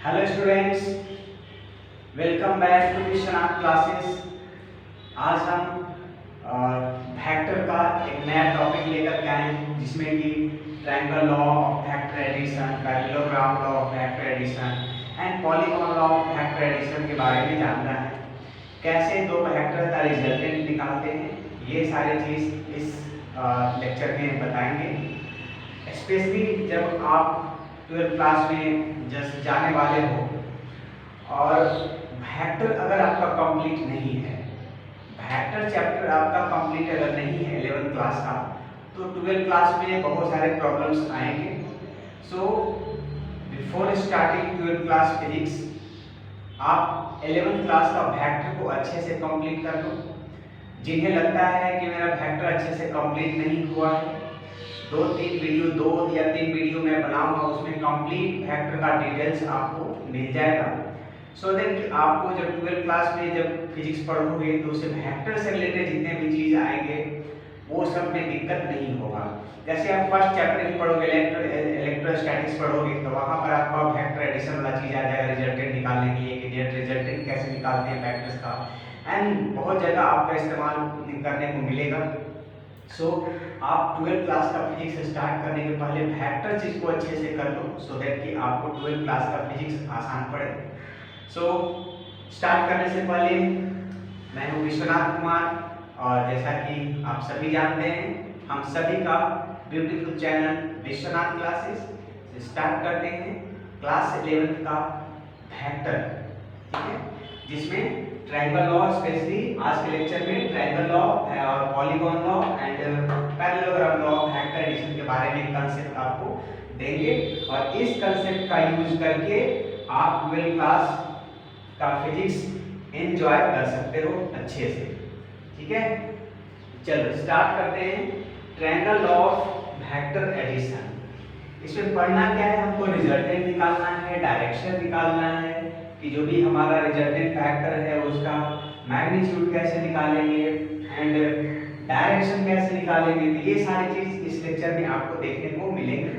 Hello students, welcome back to Vishwanath classes. आज हम vector का एक नया टॉपिक लेकर के आए हैं जिसमें कि triangle law of vector addition, parallelogram law of vector addition and polygon law of vector addition के बारे में जानना है। कैसे दो वेक्टर का रिजल्टेंट निकालते हैं, ये सारी चीज़ इस लेक्चर में बताएंगे। स्पेशली जब आप 12th क्लास में जस्ट जाने वाले हो और वेक्टर अगर आपका कंप्लीट नहीं है, वेक्टर चैप्टर आपका कंप्लीट अगर नहीं है 11th क्लास का, तो 12th क्लास में बहुत सारे प्रॉब्लम्स आएंगे। So before starting 12th class physics, आप 11th क्लास का वेक्टर को अच्छे से कंप्लीट कर लो। जिन्हें लगता है कि मेरा वेक्टर अच्छे से कंप्लीट नहीं हुआ है, दो या तीन वीडियो मैं बनाऊंगा, उसमें कंप्लीट वेक्टर का डिटेल्स आपको मिल जाएगा। सो दैट कि आपको जब 12th क्लास में जब फिजिक्स पढ़ोगे तो उसे वेक्टर से रिलेटेड जितने भी चीज़ आएंगे वो सब में दिक्कत नहीं होगा। जैसे आप फर्स्ट चैप्टर ही पढ़ोगे, इलेक्ट्रोस्टैटिक्स पढ़ोगे, तो वहाँ पर आपका वेक्टर एडिशन वाला चीज़ आ जाएगा रिजल्टेंट निकालने के लिए कि नेट रिजल्टेंट कैसे निकालते हैं वेक्टर्स का, एंड बहुत जगह आपका इस्तेमाल करने को मिलेगा। सो आप 12th क्लास का फिजिक्स स्टार्ट करने के पहले वेक्टर चीज़ को अच्छे से कर लो, सो दैट कि आपको 12th क्लास का फिजिक्स आसान पड़े। सो स्टार्ट करने से पहले मैं हूँ विश्वनाथ कुमार, और जैसा कि आप सभी जानते हैं, हम सभी का beautiful channel Vishwanath classes start करते हैं क्लास 11th का वेक्टर, ठीक है, जिसमें ट्रायंगल लॉ, स्पेशली आज के लेक्चर में ट्रायंगल लॉ और polygon law and parallelogram law of vector addition के बारे में कंसेप्ट आपको देंगे, और इस कंसेप्ट का यूज करके आप 12th क्लास का फिजिक्स एंजॉय कर सकते हो अच्छे से, ठीक है। चलो स्टार्ट करते हैं। Triangle law of vector addition, इसमें पढ़ना क्या है, हमको रिजल्टेंट निकालना है, डायरेक्शन निकालना है कि जो भी हमारा रिजल्टेंट वेक्टर है उसका मैग्नीट्यूड कैसे निकालेंगे एंड डायरेक्शन कैसे निकालेंगे, तो ये सारी चीज इस लेक्चर में आपको देखने को मिलेंगे।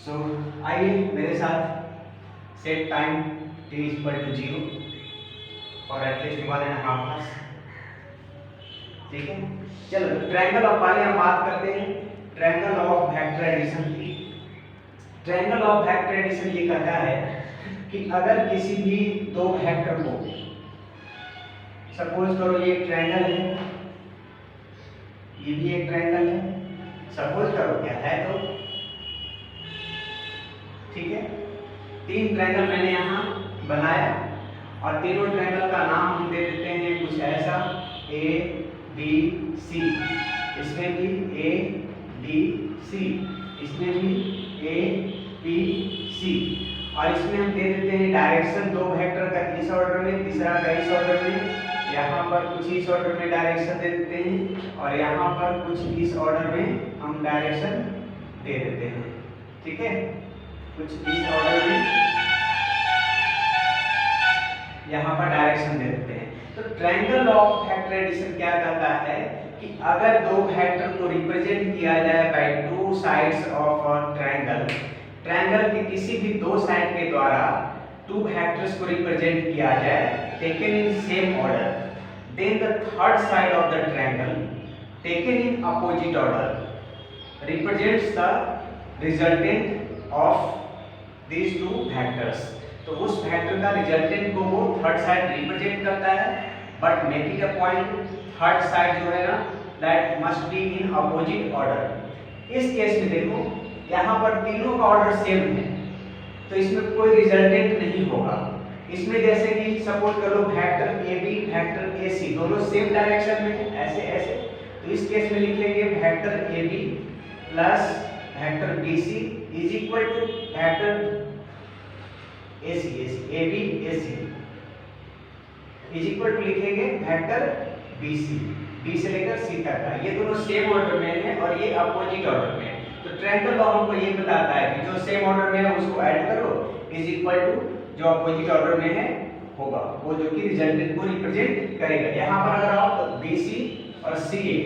सो आइए मेरे साथ सेट टाइम t = 0 और एटलीस्ट 1.5 आवर्स, ठीक है। चलो ट्रायंगल ऑफ, पहले हम बात करते हैं ट्रायंगल ऑफ वेक्टर एडिशन की। ट्रायंगल ऑफ वेक्टर एडिशन ये कहता है कि अगर किसी भी दो वेक्टर को, सपोज करो ये एक ट्रायंगल है, ये भी एक ट्रायंगल है, सपोज करो क्या है, तो ठीक है, तीन ट्रायंगल मैंने यहाँ बनाया और तीनों ट्रायंगल का नाम हम दे देते हैं कुछ ऐसा A B C, इसमें भी A B C, इसमें भी A B C, और इसमें हम दे देते हैं डायरेक्शन दो वेक्टर का इस ऑर्डर में, तीसरा का इस ऑर्डर में, यहाँ पर कुछ इस ऑर्डर में डायरेक्शन दे देते हैं और यहाँ पर कुछ इस ऑर्डर में हम डायरेक्शन दे देते हैं, ठीक है, कुछ इस ऑर्डर में यहाँ पर डायरेक्शन दे देते हैं। तो ट्रायंगल ऑफ वेक्टर एडिशन क्या कहता है कि अगर दो वेक्टर को रिप्रेजेंट किया जाए by two sides of a triangle, triangle के किसी भी दो साइड के द्वारा टू वेक्टर्स को रिप्रेजेंट किया जाए taken in same order, then the third side of the triangle taken in opposite order represents the resultant of these two vectors। तो उस वेक्टर का रिजल्टेंट को वो थर्ड साइड रिप्रेजेंट करता है, but making a point third side जो है ना, that must be in opposite order. इस केस में देखो यहाँ पर तीनों का ऑर्डर सेम है, तो इसमें कोई रिजल्टेंट नहीं होगा। इसमें जैसे कि सपोज करो वेक्टर AB वेक्टर AC दोनों सेम डायरेक्शन में है, ऐसे ऐसे, तो इस केस में लिखेंगे vector AB plus vector BC is equal to vector AC AB AC is equal to लिखेंगे वेक्टर BC, B से लेकर C तक का, ये दोनों सेम ऑर्डर में है और ये अपोजिट ऑर्डर में है। तो ट्रायंगल लॉ हमको ये बताता है कि जो सेम ऑर्डर में है उसको ऐड करो इज इक्वल टू जो अपोजिट ऑर्डर में है होगा वो जो कि रिजल्टेंट को रिप्रेजेंट करेगा। यहाँ पर अगर आप तो BC और CA,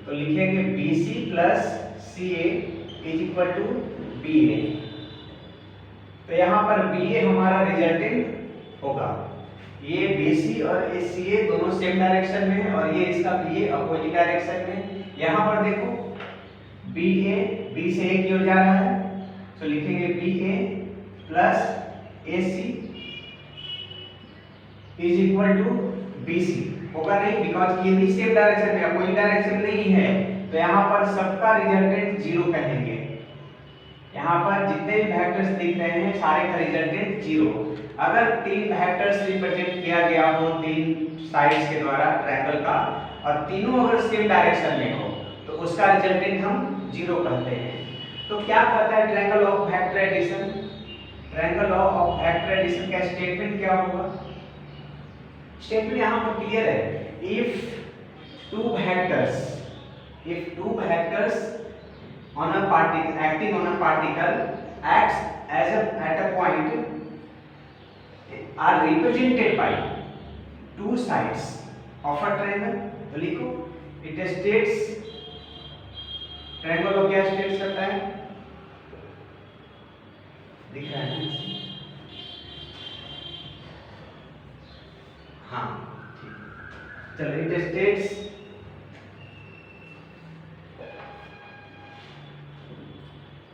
तो लिखेंगे BC plus CA is equal to BA, तो यहाँ पर BA हमारा रिजल्टेंट होगा। ये BC और CA दोनों सेम डायरेक्शन में है और ये इसका BA अपोजिट डायरेक्शन में। यहाँ पर देखो BA B से A की ओर जा रहा है, तो लिखेंगे BA plus AC is equal to BC। होगा नहीं, बिकॉज ये भी सेम डायरेक्शन में अपोजिट डायरेक्शन नहीं है, तो यहाँ पर सबका रिजल्टेंट 0 कहेंगे। यहाँ पर जितने भी वेक्टर्स दिख रहे हैं सारे का रिजल्टेंट 0। अगर 3 वेक्टर्स रिप्रेजेंट किया गया हो 3 साइड्स के द्वारा ट्रायंगल का और तीनों अगर सेम डायरेक्शन में हो तो उसका रिजल्टेंट हम 0 कहते हैं। तो क्या कहता है triangle of vector addition? Triangle of vector addition का स्टेटमेंट क्या होगा? स्टेटमेंट यहाँ पर क्लियर है। If two vectors on a particle acting on a particle acts as at a point are represented by two sides of a triangle। तो लिखो it states, triangle को क्या स्टेट्स करता है? दिख रहा है ना? हाँ ठीक, चलो it states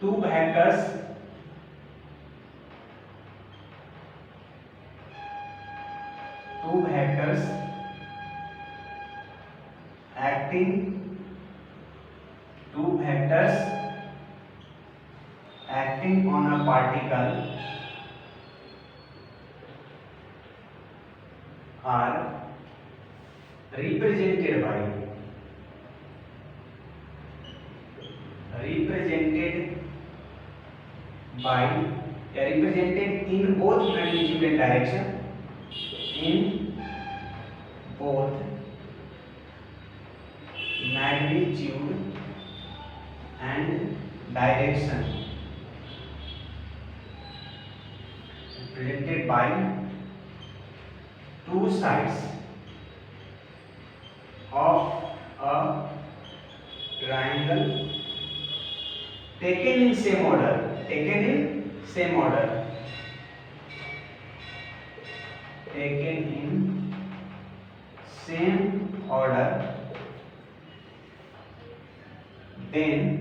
two vectors acting on a particle are represented represented in both magnitude and direction, in both magnitude and direction, represented by two sides of a triangle taken in same order, taken in same order, then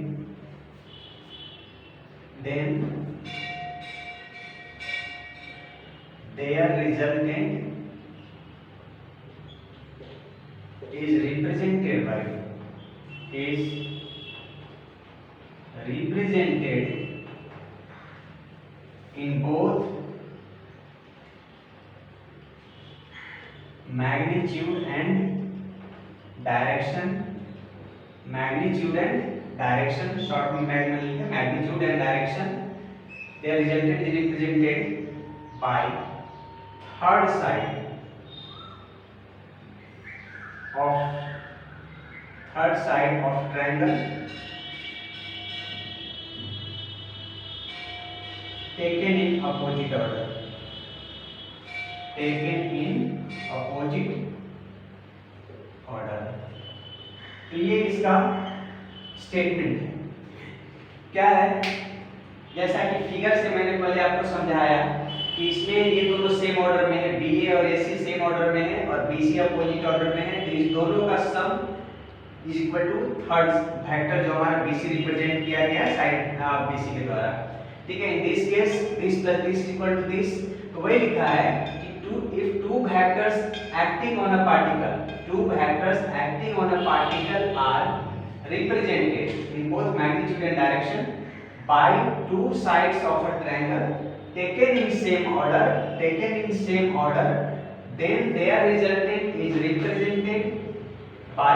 their resultant is represented in both magnitude and direction, short में magnitude and direction, their resultant is represented by third side of triangle taken in opposite order, तो ये इसका statement है। क्या है? जैसा कि figure से मैंने पहले आपको समझाया कि इसमें ये दोनों सेम ऑर्डर में है, BA और AC सेम ऑर्डर में है और BC अपोजिट ऑर्डर में है, तो इस दोनों का sum is equal to third vector जो हमारा BC रिप्रेजेंट किया गया है साइड BC के द्वारा। ठीक है, in this case this plus this is equal to this, तो वही लिखा है कि if two vectors acting on a particle are represented in both magnitude and direction by two sides of a triangle taken in same order, then their resultant is represented by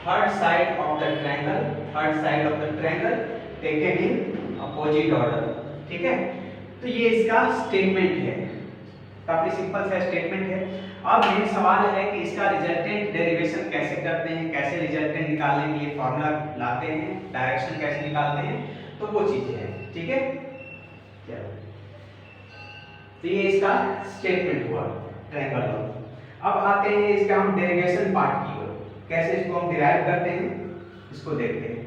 third side of the triangle taken in opposite order। ठीक है, तो ये इसका statement है, काफी simple सा statement है। अब ये सवाल है कि इसका रिजल्टेंट डेरिवेशन कैसे करते हैं, कैसे रिजल्टेंट निकालने के लिए फॉर्मूला लाते हैं, डायरेक्शन कैसे निकालते हैं, तो वो चीजें हैं। ठीक है, चलो, तो ये इसका स्टेटमेंट हुआ ट्रायंगल का। अब आते हैं इसका हम डेरिवेशन पार्ट की ओर, कैसे इसको हम डिराइव करते हैं इसको देखते हैं।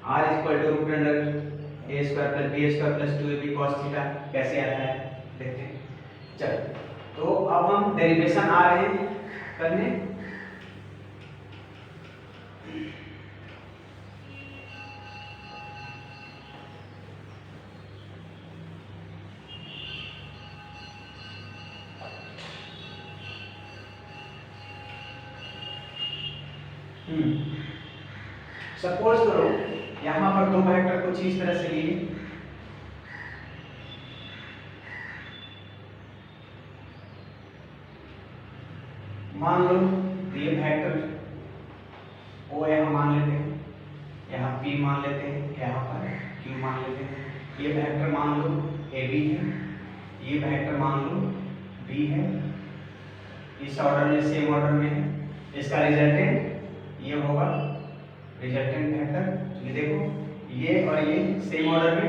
r = A square plus B square plus 2ab cos theta कैसे आता है देखते हैं। चलो तो अब हम डेरिवेशन आ रहे हैं करने। सपोज करो यहां पर दो वेक्टर कुछ इस तरह से लिए, मान लो ये वेक्टर ओ यहां मान लेते हैं, यहाँ P मान लेते हैं, यहाँ पर Q मान लेते हैं। ये वेक्टर मान लो AB है, ये वेक्टर मान लो B है, इस ऑर्डर में सेम ऑर्डर में है। इसका रिजल्टेंट ये होगा, रिजल्टेंट वेक्टर ये देखो ये और ये सेम ऑर्डर में,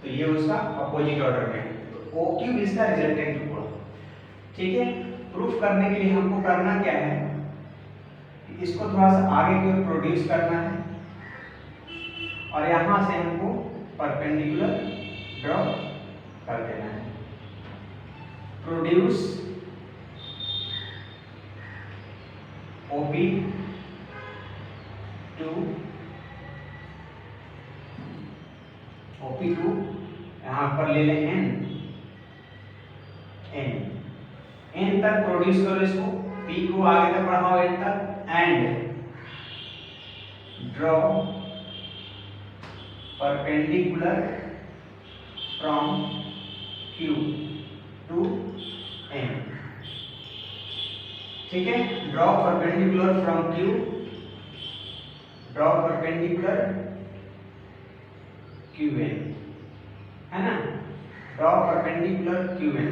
तो ये उसका अपोजिट ऑर्डर में, तो OQ इसका रिजल्टेंट हुआ। ठीक है, प्रूफ करने के लिए हमको करना क्या है, इसको थोड़ा सा आगे की ओर प्रोड्यूस करना है और यहां से हमको परपेंडिकुलर ड्रॉ कर देना है। प्रोड्यूस OP टू OP2 यहां पर ले लें n तक प्रोड्यूस करो इसको, P को आगे तक बढ़ाओ n तक, and draw perpendicular from Q to n। ठीक है, draw perpendicular from Q, draw perpendicular QN, है ना, ड्रॉ परपेंडिकुलर QN।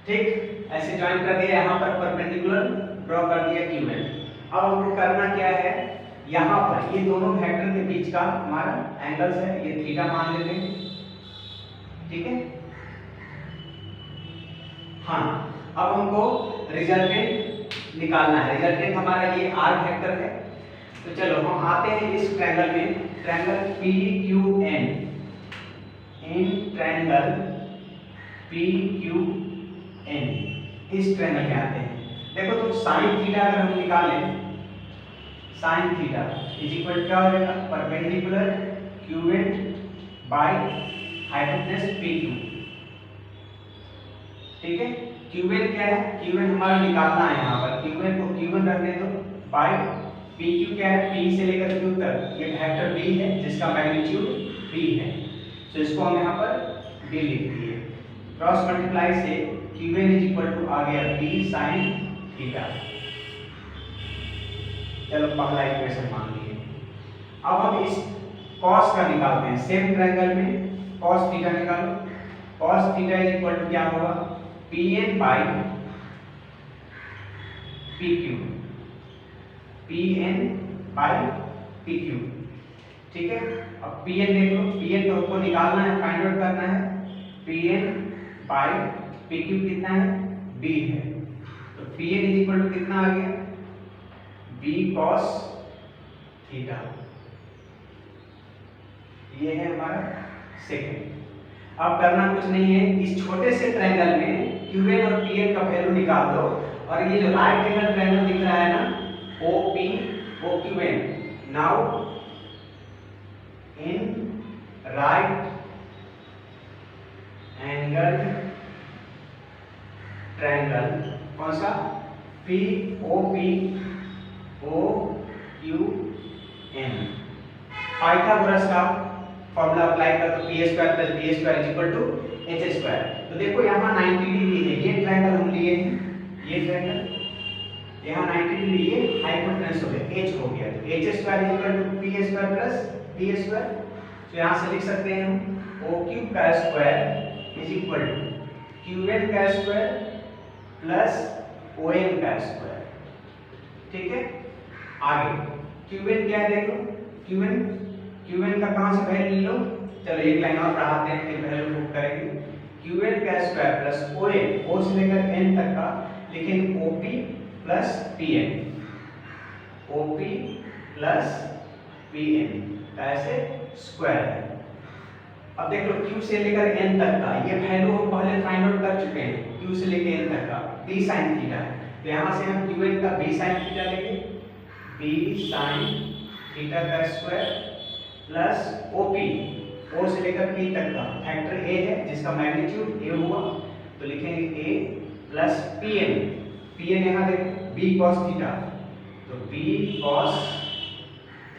ठीक, ऐसे ज्वाइन कर दिया, यहाँ पर परपेंडिकुलर ड्रॉ कर दिया QN। अब हमको करना क्या है, यहाँ पर ये दोनों वेक्टर के बीच का हमारा एंगल्स है, ये थीटा मान लेते हैं। ठीक है, हाँ अब हमको रिजल्टेंट निकालना है। रिजल्टेंट हमारा ये R वेक्टर है, तो चलो हम आते हैं इस ट्रायंगल में, triangle PQN, in triangle PQN, इस ट्रायंगल में आते हैं। देखो तो साइन थीटा अगर हम निकालें, साइन थीटा इज इक्वल क्या हो जाएगा, perpendicular QN by hypotenuse PQ। ठीक है, QN क्या है, QN हमारा निकालना है, यहाँ पर QN को Q1 रखने दो, बाय PQ क्या है, P से लेकर Q तक ये वेक्टर B है जिसका मैग्नीट्यूड B है, तो इसको हम यहाँ पर B लिख दिए। क्रॉस मल्टीप्लाई से QN इज इक्वल टू आ गया B साइन थीटा। चलो पहला इक्वेशन मान लिए। अब हम इस cos का निकालते हैं, सेम ट्रायंगल में cos थीटा निकालो। cos theta is equal to क्या होगा, Pn by PQ, Pn by PQ। ठीक है, अब Pn देख लो, Pn तो हमको निकालना है, फाइंड आउट करना है। Pn बाय PQ कितना है, B है, तो Pn इज इक्वल टू कितना आ गया, B cos थीटा। ये है हमारा सेकंड। अब करना कुछ नहीं है, इस छोटे से ट्रायंगल में QN और PN का वैल्यू निकाल दो, और ये जो राइट एंगल ट्रायंगल दिख रहा है ना, OP OQN, now in right angle triangle, कौन सा, POP OQN, पाइथागोरस का फॉर्मूला अप्लाई कर तो p² + b² = h²। तो देखो यहाँ 90 डिग्री है, ये ट्रायंगल हम लिए हैं, ये ट्रायंगल यहाँ 90 डिग्री, ये हाइपोटेनस हो गया, h हो गया, तो h² = p² + b²। तो यहाँ से लिख सकते हैं हम OQ² = QN² + ON²। ठीक है, आगे QN क्या है देखो, QN का कहां से वैल्यू ले लो, चलो एक लाइन और पढ़ाते हैं फिर वैल्यू प्रूव करेंगे। QN² + ON, O से लेकर N तक का, लेकिन OP + PN, OP + PN, ऐसे स्क्वायर है। अब देख लो q से लेकर n तक का ये वैल्यू हम पहले फाइंड आउट कर चुके हैं, q से लेकर n तक का b sin थीटा, तो यहाँ से हम qn का b sin थीटा लेंगे, b sin थीटा का स्क्वायर प्लस op, o से लेकर p तक का फैक्टर a है जिसका मैग्नीट्यूड a हुआ, तो लिखेंगे a प्लस pn, pn यहाँ देखें b cos थीटा, तो b cos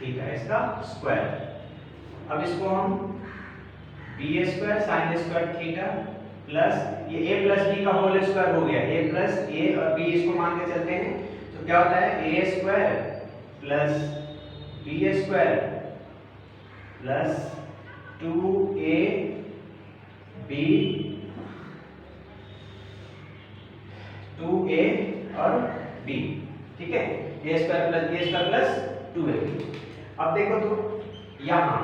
थीटा इसका स्क्वायर। अब इसको हम B square sine square theta plus ये a प्लस बी का होल स्क्वायर हो गया, a प्लस a और b इसको मान के चलते हैं, तो क्या होता है a square plus b square plus 2ab और b, ठीक है, a square plus b square plus 2ab। अब देखो तो यहाँ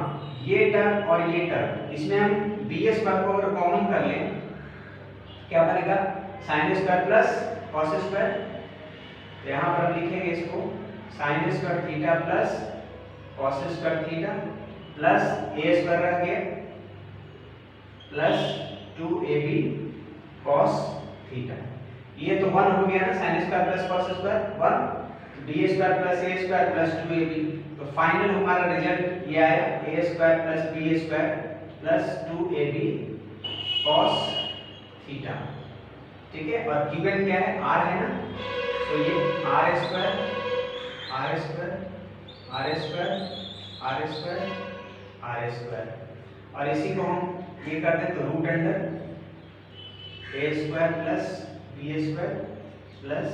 ये टर्म और ये टर्म, इसमें हम बी स्क्वायर को अगर कॉमन कर लें क्या बनेगा sine square plus cos square, तो यहाँ पर हम लिखेंगे इसको sine square theta plus cos square theta plus A square रह गया प्लस 2ab कॉस थीटा, ये तो 1 हो गया ना, sine square plus cos square 1, D square plus A square plus 2ab, तो फाइनल हमारा रिजल्ट ये आया a square plus b square plus 2ab cos theta, ठीक है। और गिवन क्या है r है ना, तो ये r square r square r square r square r square, और इसी को हम ये कर दें तो root under a square plus b square plus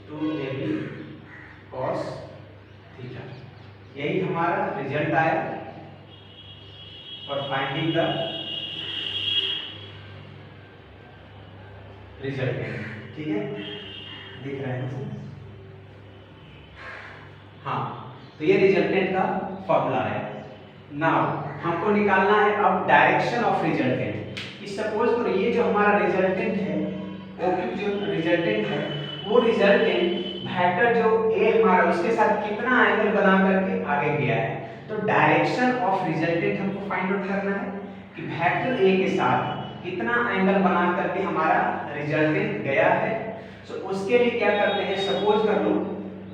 2ab cos theta, यही हमारा रिजल्ट आया फॉर फाइंडिंग द रिजल्टेंट, ठीक है, दिख रहा है हाँ, तो ये रिजल्टेंट का फॉर्मूला है। नाउ हमको निकालना है अब डायरेक्शन ऑफ रिजल्टेंट, कि सपोज करो ये जो हमारा रिजल्टेंट है OQ जो रिजल्टेंट है वो रिजल्टेंट वेक्टर जो a हमारा उसके साथ कितना एंगल बना करके आगे गया है, तो डायरेक्शन ऑफ रिजल्टेंट हमको फाइंड आउट करना है कि वेक्टर a के साथ कितना एंगल बना करके हमारा रिजल्टेंट गया है। सो उसके लिए क्या करते हैं, सपोज कर लो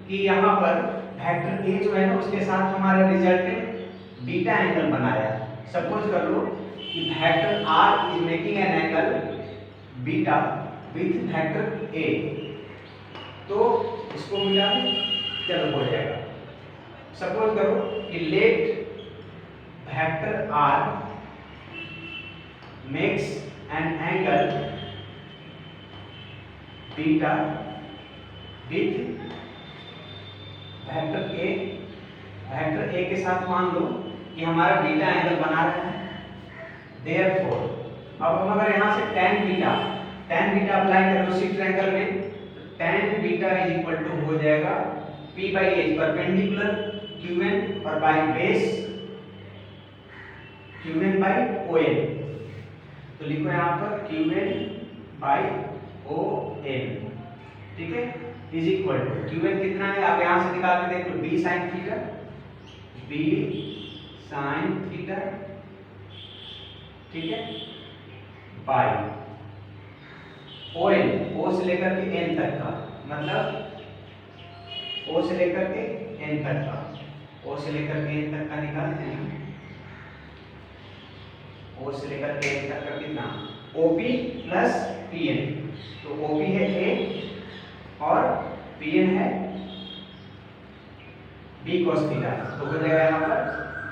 कि यहाँ पर वेक्टर a जो है ना उसके साथ हमारा रिजल्टेंट बीटा एंगल बनाया, सपोज कर लो कि vector r is making an angle beta with vector a, तो इसको मिला चलो हो जाएगा। सपोज करो कि let vector r makes an angle beta with vector a के साथ मान लो कि हमारा बीटा एंगल बना रहा है, देयरफॉर अब हम अगर यहाँ से tan बीटा अप्लाई करें उसी ट्रायंगल में, tan beta is equal to हो जाएगा p by h perpendicular qn और by base qn by on, तो लिखो यहाँ पर qn बाई on, ठीक है, इज इक्वल टू qn कितना है आप यहाँ से निकाल के देख लो b sin थीटा, ठीक है, बाई o से लेकर के n तक का, मतलब o से लेकर के n तक का, o से लेकर के n तक का निकालते हैं, o से लेकर के n तक का कितना OP प्लस PN, तो OP है a और PN है b cos थीटा, तो हो जाएगा यहाँ पर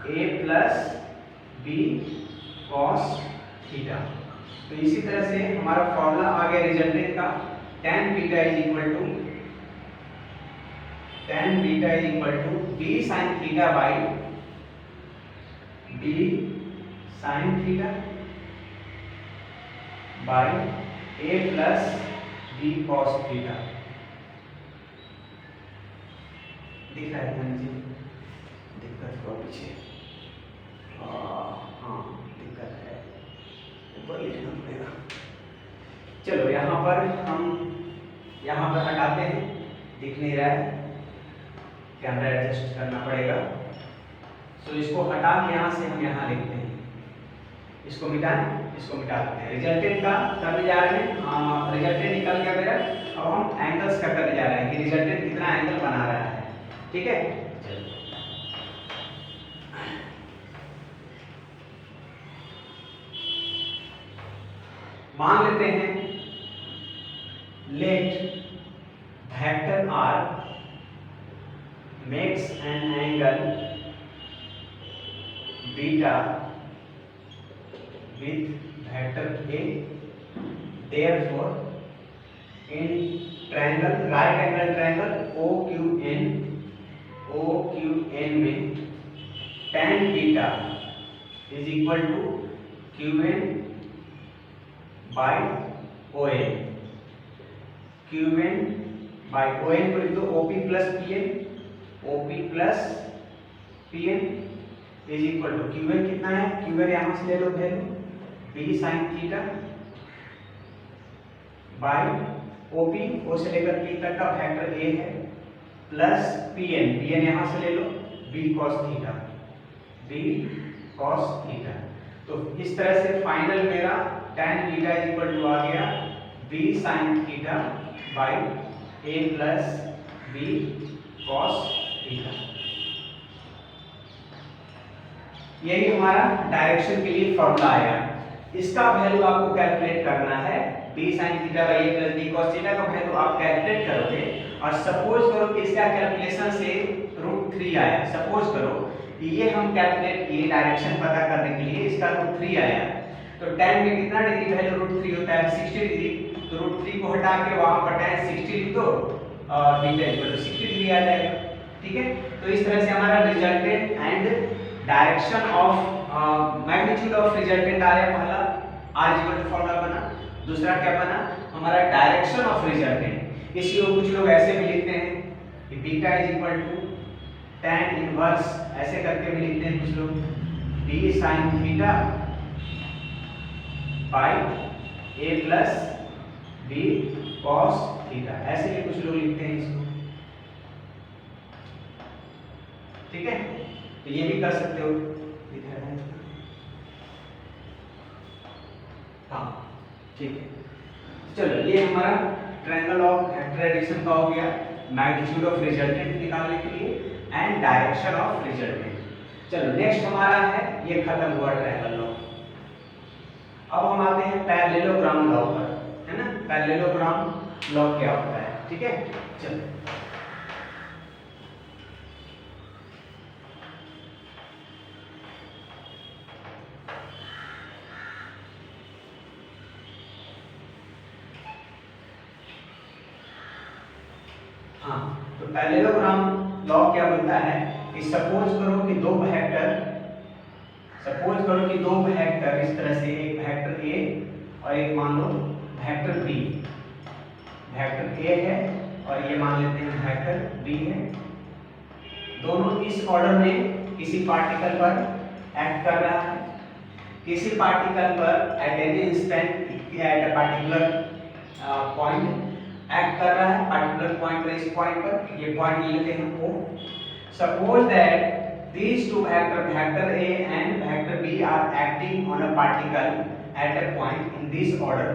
a plus b cos theta. तो इसी तरह से हमारा फॉर्मूला आ गया रिजल्टेंट का, tan beta is equal to b sin theta by b sin theta by a plus b cos theta. दिख रहा है जी, दिक्कत को पीछे हाँ दिक्कत है, ऊपर लिखना पड़ेगा। चलो यहाँ पर हम यहाँ पर हटाते हैं, दिख नहीं रहा है, कैमरा एडजस्ट करना पड़ेगा। तो इसको हटा के यहाँ से हम यहाँ लिखते हैं, इसको मिटाएं, इसको मिटा देते हैं। रिजल्टेंट का करने जा रहे हैं, रिजल्टेंट निकल गया मेरा। अब हम एंगल्स का करने जा रहे हैं कि रिजल्टेंट कितना एंगल बना रहा है। ठीक है, मान लेते हैं let vector R makes an angle beta with vector A, therefore in triangle right angle triangle OQN में tan theta is equal to QN by ON। QN by ON को लिख दो OP plus PN is equal to QN कितना है, QN यहाँ से ले low value b sin theta by OP, O से लेकर P तक का फैक्टर A है, प्लस PN यहाँ से ले लो b cos थीटा। तो इस तरह से फाइनल मेरा tan theta is equal to आ गया b sin theta by A plus b cos theta. यही हमारा डायरेक्शन के लिए फॉर्मूला आया। इसका वैल्यू आपको कैलकुलेट करना है, b sin theta by a plus b cos theta का वैल्यू आप कैलकुलेट करोगे। और सपोज करो कि इसका कैलकुलेशन से √3 आया, सपोज करो कि ये हम कैलकुलेट किए डायरेक्शन पता करने के लिए, इसका √3 आया, तो tan में कितना डिग्री वैल्यू √3 होता है 60 डिग्री, तो √3 को हटा के वहां पर tan 60 लिख दो और थीटा इक्वल टू 60 डिग्री आ जाएगा। ठीक है, तो इस तरह से हमारा resultant and direction of magnitude of resultant आया पहला, r इक्वल टू फॉर्मूला बना। दूसरा क्या बना हमारा डायरेक्शन ऑफ रिजल्टेंट। इसी को कुछ लोग ऐसे भी लिखते हैं कि beta is equal to tan inverse, ऐसे करके भी लिखते हैं कुछ लोग, b sin theta by a plus b cos theta, ऐसे भी कुछ लोग लिखते हैं इसको। ठीक है, तो ये भी कर सकते हो। हाँ ठीक है, चलो ये हमारा ट्रायंगल ऑफ वेक्टर एडिशन का हो गया, मैग्नीट्यूड ऑफ रिजल्टेंट निकालने के लिए एंड डायरेक्शन ऑफ रिजल्टेंट। चलो नेक्स्ट हमारा है, ये खत्म हुआ ट्रायंगल लॉ। अब हम आते हैं पैरेललोग्राम लॉ पर, है ना। पैरेललोग्राम लॉ क्या होता है, ठीक है। चलो हाँ, तो पैरेललोग्राम लॉ क्या बोलता है कि सपोज करो कि दो वेक्टर इस तरह से, एक वेक्टर A और एक मान लो वेक्टर B। वेक्टर A है और ये मान लेते हैं वेक्टर B है। दोनों इस ऑर्डर में किसी पार्टिकल पर एक्ट कर रहा है, किसी पार्टिकल पर at any instant at a particular point act कर रहा है, पार्टिकुलर पॉइंट पर, इस पॉइंट पर, ये पॉइंट लेते हैं O। Suppose that these two vector A and vector B are acting on a particle at a point in this order,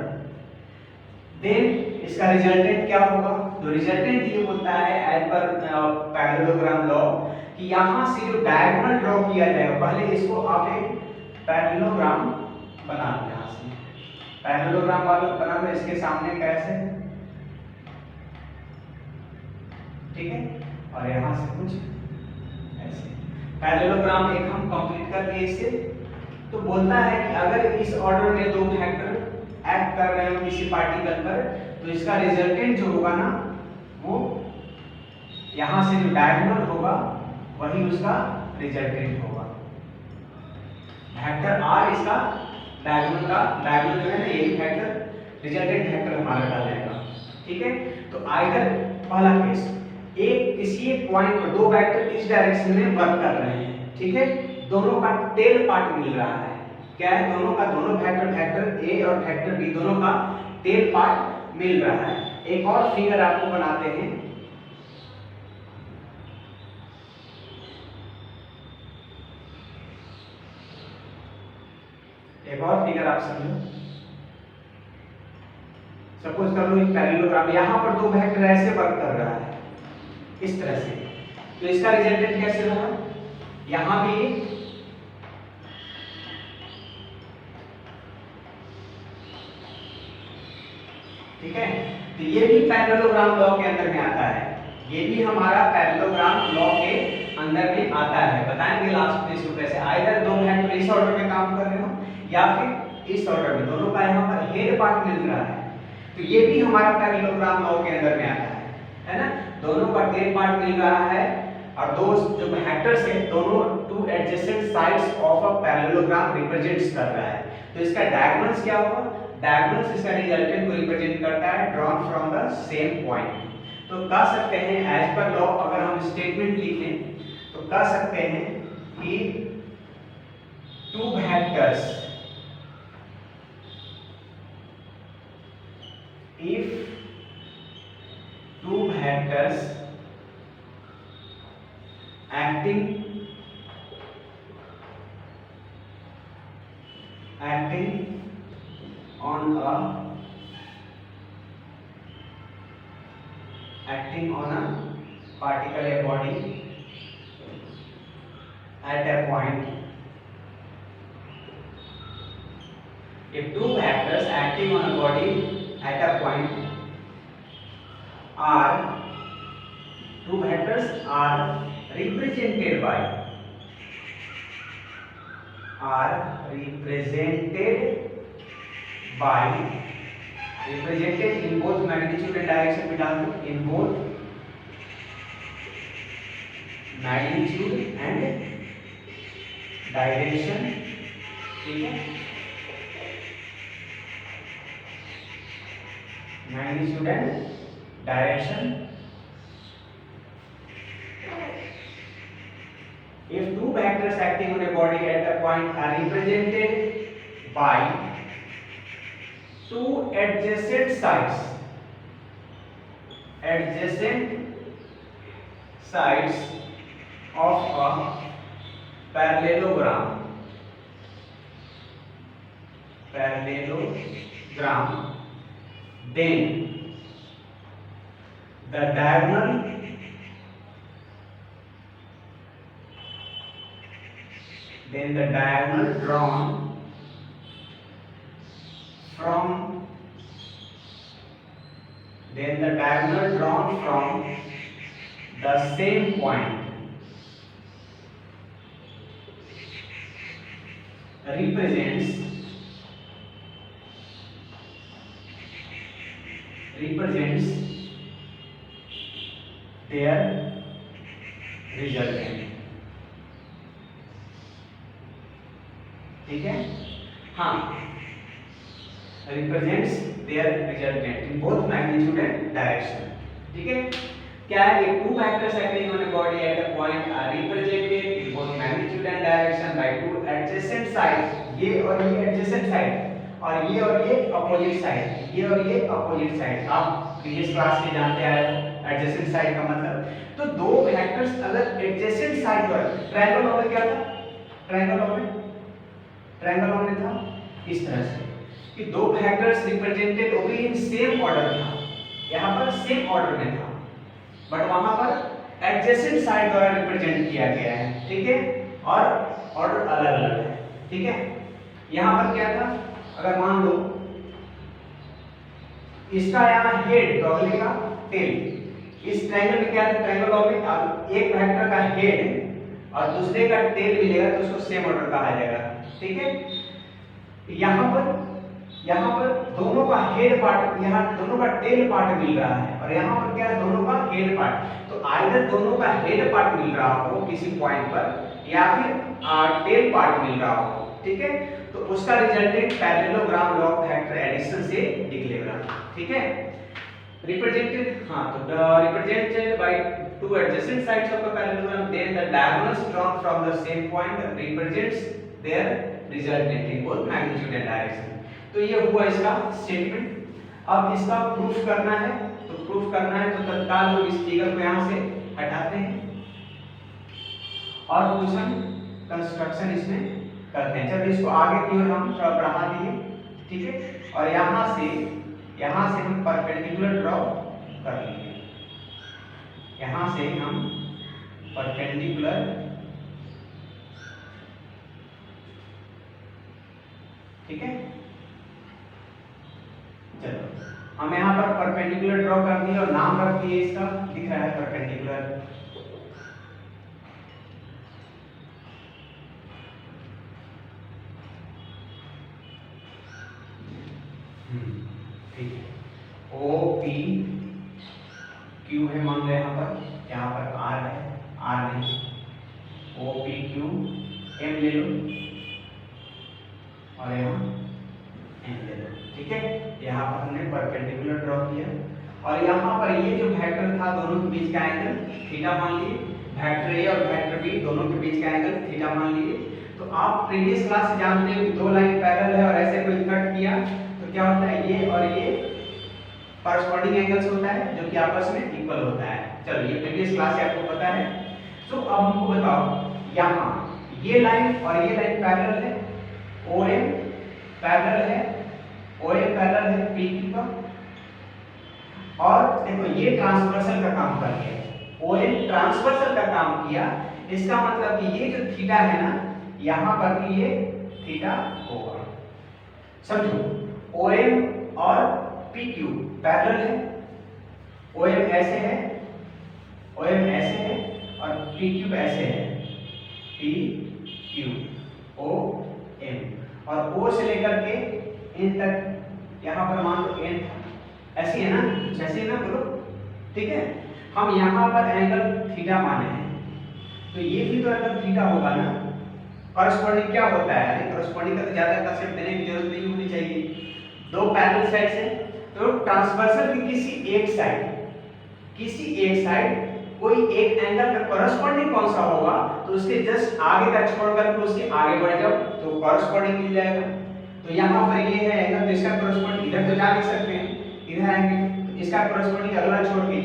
then इसका रिजल्टेंट क्या होगा। तो रिजल्टेंट ये बोलता है एज पर पैरेललोग्राम लॉ कि यहाँ से जो डायगोनल ड्रॉ किया जाएगा, पहले इसको आप एक पैरेललोग्राम बना लो। यहाँ से पैरेललोग्राम बना लो, इसके सामने कैसे, ठीक है, और यहाँ से कुछ ऐसे। पैरेललोग्राम एक हम कंप्लीट कर दिए इससे। तो बोलता है कि अगर इस ऑर्डर में दो वेक्टर एक्ट कर रहे हो किसी पार्टिकल पर, तो इसका रिजल्टेंट जो होगा ना, वो यहाँ से जो डायगोनल होगा वही उसका रिजल्टेंट होगा। वेक्टर R इसका डायगोनल जो है ना, यही वेक्टर रिजल्टेंट वेक्टर हमारा डालेगा। ठीक है, तो आइदर पहला केस, किसी एक पॉइंट पर दो वेक्टर इस डायरेक्शन में वर्क कर रहे हैं, ठीक है, दोनों का टेल पार्ट मिल रहा है। क्या है, दोनों वेक्टर A और वेक्टर B दोनों का टेल पार्ट मिल रहा है। एक और फिगर आपको बनाते हैं। एक और फिगर आप समझो, सपोज कर लो एक पैरेललोग्राम, यहाँ पर दो वेक्टर ऐसे वर्क कर रहा है इस तरह से, तो इसका रिजल्टेंट कैसे रहा, यहाँ भी ठीक है, तो ये भी पैरेललोग्राम लॉ के अंदर में आता है, ये भी हमारा पैरेललोग्राम लॉ के अंदर में आता है। बताएंगे लास्ट में इसको कैसे, आइदर दो वेक्टर इस ऑर्डर में काम कर रहे हो या फिर इस ऑर्डर में, दोनों का यहाँ पर हेड पार्ट मिल रहा है, तो ये भी हमारा पैरेललोग्राम लॉ के अंदर में आता है ना, दोनों का टेल पार्ट मिल रहा है और दो जो वेक्टर्स है दोनों two adjacent sides of a parallelogram represents कर रहा है, तो इसका डायगोनल्स क्या होगा, डायगोनल्स इसका रिजल्टेंट को रिप्रेजेंट करता है drawn from the same point. तो कह सकते हैं एज पर लॉ अगर हम स्टेटमेंट लिखें तो कह सकते हैं कि two vectors if two vectors acting on a particular body at a point, if two vectors acting on a body at a point are two vectors are represented represented in both magnitude and direction में डाल दो, in both magnitude and direction, ठीक है, magnitude and direction. If two vectors acting on a body at a point are represented by two adjacent sides of a parallelogram, then the diagonal drawn from the same point represents their resultant, ठीक है, हाँ, represents their resultant in both magnitude and direction, ठीक है, क्या है, एक two vectors acting on a body at a point are represented in both magnitude and direction by two adjacent sides, ये और ये adjacent side और ये opposite side, ये और ये opposite side, आप प्रीवियस क्लास से जानते आए हो एडजेसेंट साइड का मतलब, तो दो वेक्टर्स अगर एडजेसेंट साइड पर, ट्रायंगल लॉ में क्या था, ट्रायंगल लॉ में था इस तरह से कि दो vectors represented only in same order था, यहाँ पर सेम ऑर्डर में था बट वहां पर एडजेसेंट साइड द्वारा रिप्रेजेंट किया गया है, ठीक है, और ऑर्डर अलग अलग है, ठीक है, यहाँ पर क्या था, अगर मान लो इसका यहाँ हेड तो अगले का टेल, इस ट्रायंगल में क्या है, ट्रायंगल लॉ में एक वेक्टर का हेड और दूसरे का टेल मिलेगा तो उसको सेम ऑर्डर कहा जाएगा, ठीक है, यहाँ पर दोनों का हेड पार्ट, यहाँ दोनों का टेल पार्ट मिल रहा है और यहाँ पर क्या है, दोनों का हेड पार्ट, तो आइदर दोनों का हेड पार्ट मिल रहा हो किसी पॉइंट पर या फिर टेल पार्ट मिल रहा हो, ठीक है, तो उसका resultant parallelogram law of vector addition से निकलेगा, ठीक है, represented, हाँ, तो represented by two adjacent sides of a parallelogram, then the diagonals drawn from the same point represents their resultant in both magnitude and direction. तो ये हुआ इसका स्टेटमेंट। अब इसका प्रूफ करना है, तो तत्काल लोग इस फिगर को यहाँ से हटाते हैं और कुछ हम कंस्ट्रक्शन इसमें करते हैं। चलो इसको आगे की ओर हम थोड़ा बढ़ा दिए, ठीक है। और यहाँ से हम परपेंडिकुलर ड्रॉ कर लेंगे। यहाँ से हम परपेंडिकुलर ठीक है। चलो हम यहाँ पर परपेंडिकुलर ड्रॉ कर दिए और नाम रख दिए, इसका दिख रहा है परपेंडिकुलर। ठीक है। ओ पी क्यू है, मान लो यहाँ पर आर है, आर नहीं, ओ पी क्यू एम ले लो और यहाँ एम ले लो, ठीक है। यहाँ पर हमने परपेंडिकुलर ड्रॉ किया और यहाँ पर ये जो वेक्टर था दोनों के बीच का एंगल थीटा मान लिए, वेक्टर ए और वेक्टर बी दोनों के बीच का एंगल थीटा मान लिए। तो आप प्रीवियस क्लास से जानते हो कि दो लाइन पैरेलल है और ऐसे कोई कट किया तो क्या होता है, ये और ये कॉरस्पॉन्डिंग एंगल्स होता है जो कि आपस में इक्वल होता है। चलो ये प्रीवियस क्लास से आपको पता है। तो अब हमको बताओ यहाँ ये लाइन और ये लाइन पैरेलल है, OM पैरेलल है, OM पैरेलल है PQ का, और देखो ये ट्रांसवर्सल का काम कर गया, OM ट्रांसवर्सल का काम किया। इसका मतलब कि ये जो थीटा है ना, यहाँ पर भी ये थीटा होगा। समझो OM और PQ पैरेलल है, OM ऐसे है, OM ऐसे है और PQ ऐसे है, PQ OM, और O से लेकर के N तक यहाँ पर मान लो N था, ऐसी है ना, जैसे है ना, बोलो ठीक है। हम यहाँ पर एंगल थीटा माने हैं तो ये भी तो एंगल थीटा होगा ना। कॉरस्पॉन्डिंग क्या होता है, कॉरस्पॉन्डिंग का तो ज्यादा कंसेप्ट देने की जरूरत नहीं होनी चाहिए। दो पैरेलल साइड्स हैं तो ट्रांसवर्सल की किसी एक साइड कोई एक एंगल का कॉरस्पॉन्डिंग कौन सा होगा तो उसके जस्ट आगे का छोड़कर तो उसके आगे बढ़ जाओ तो कॉरस्पॉन्डिंग मिल जाएगा। तो यहाँ पर ये है एंगल, तो इसका कॉरस्पॉन्डिंग इधर तो जा नहीं सकते हैं, इधर आएंगे तो इसका कॉरस्पॉन्डिंग अगला छोड़ के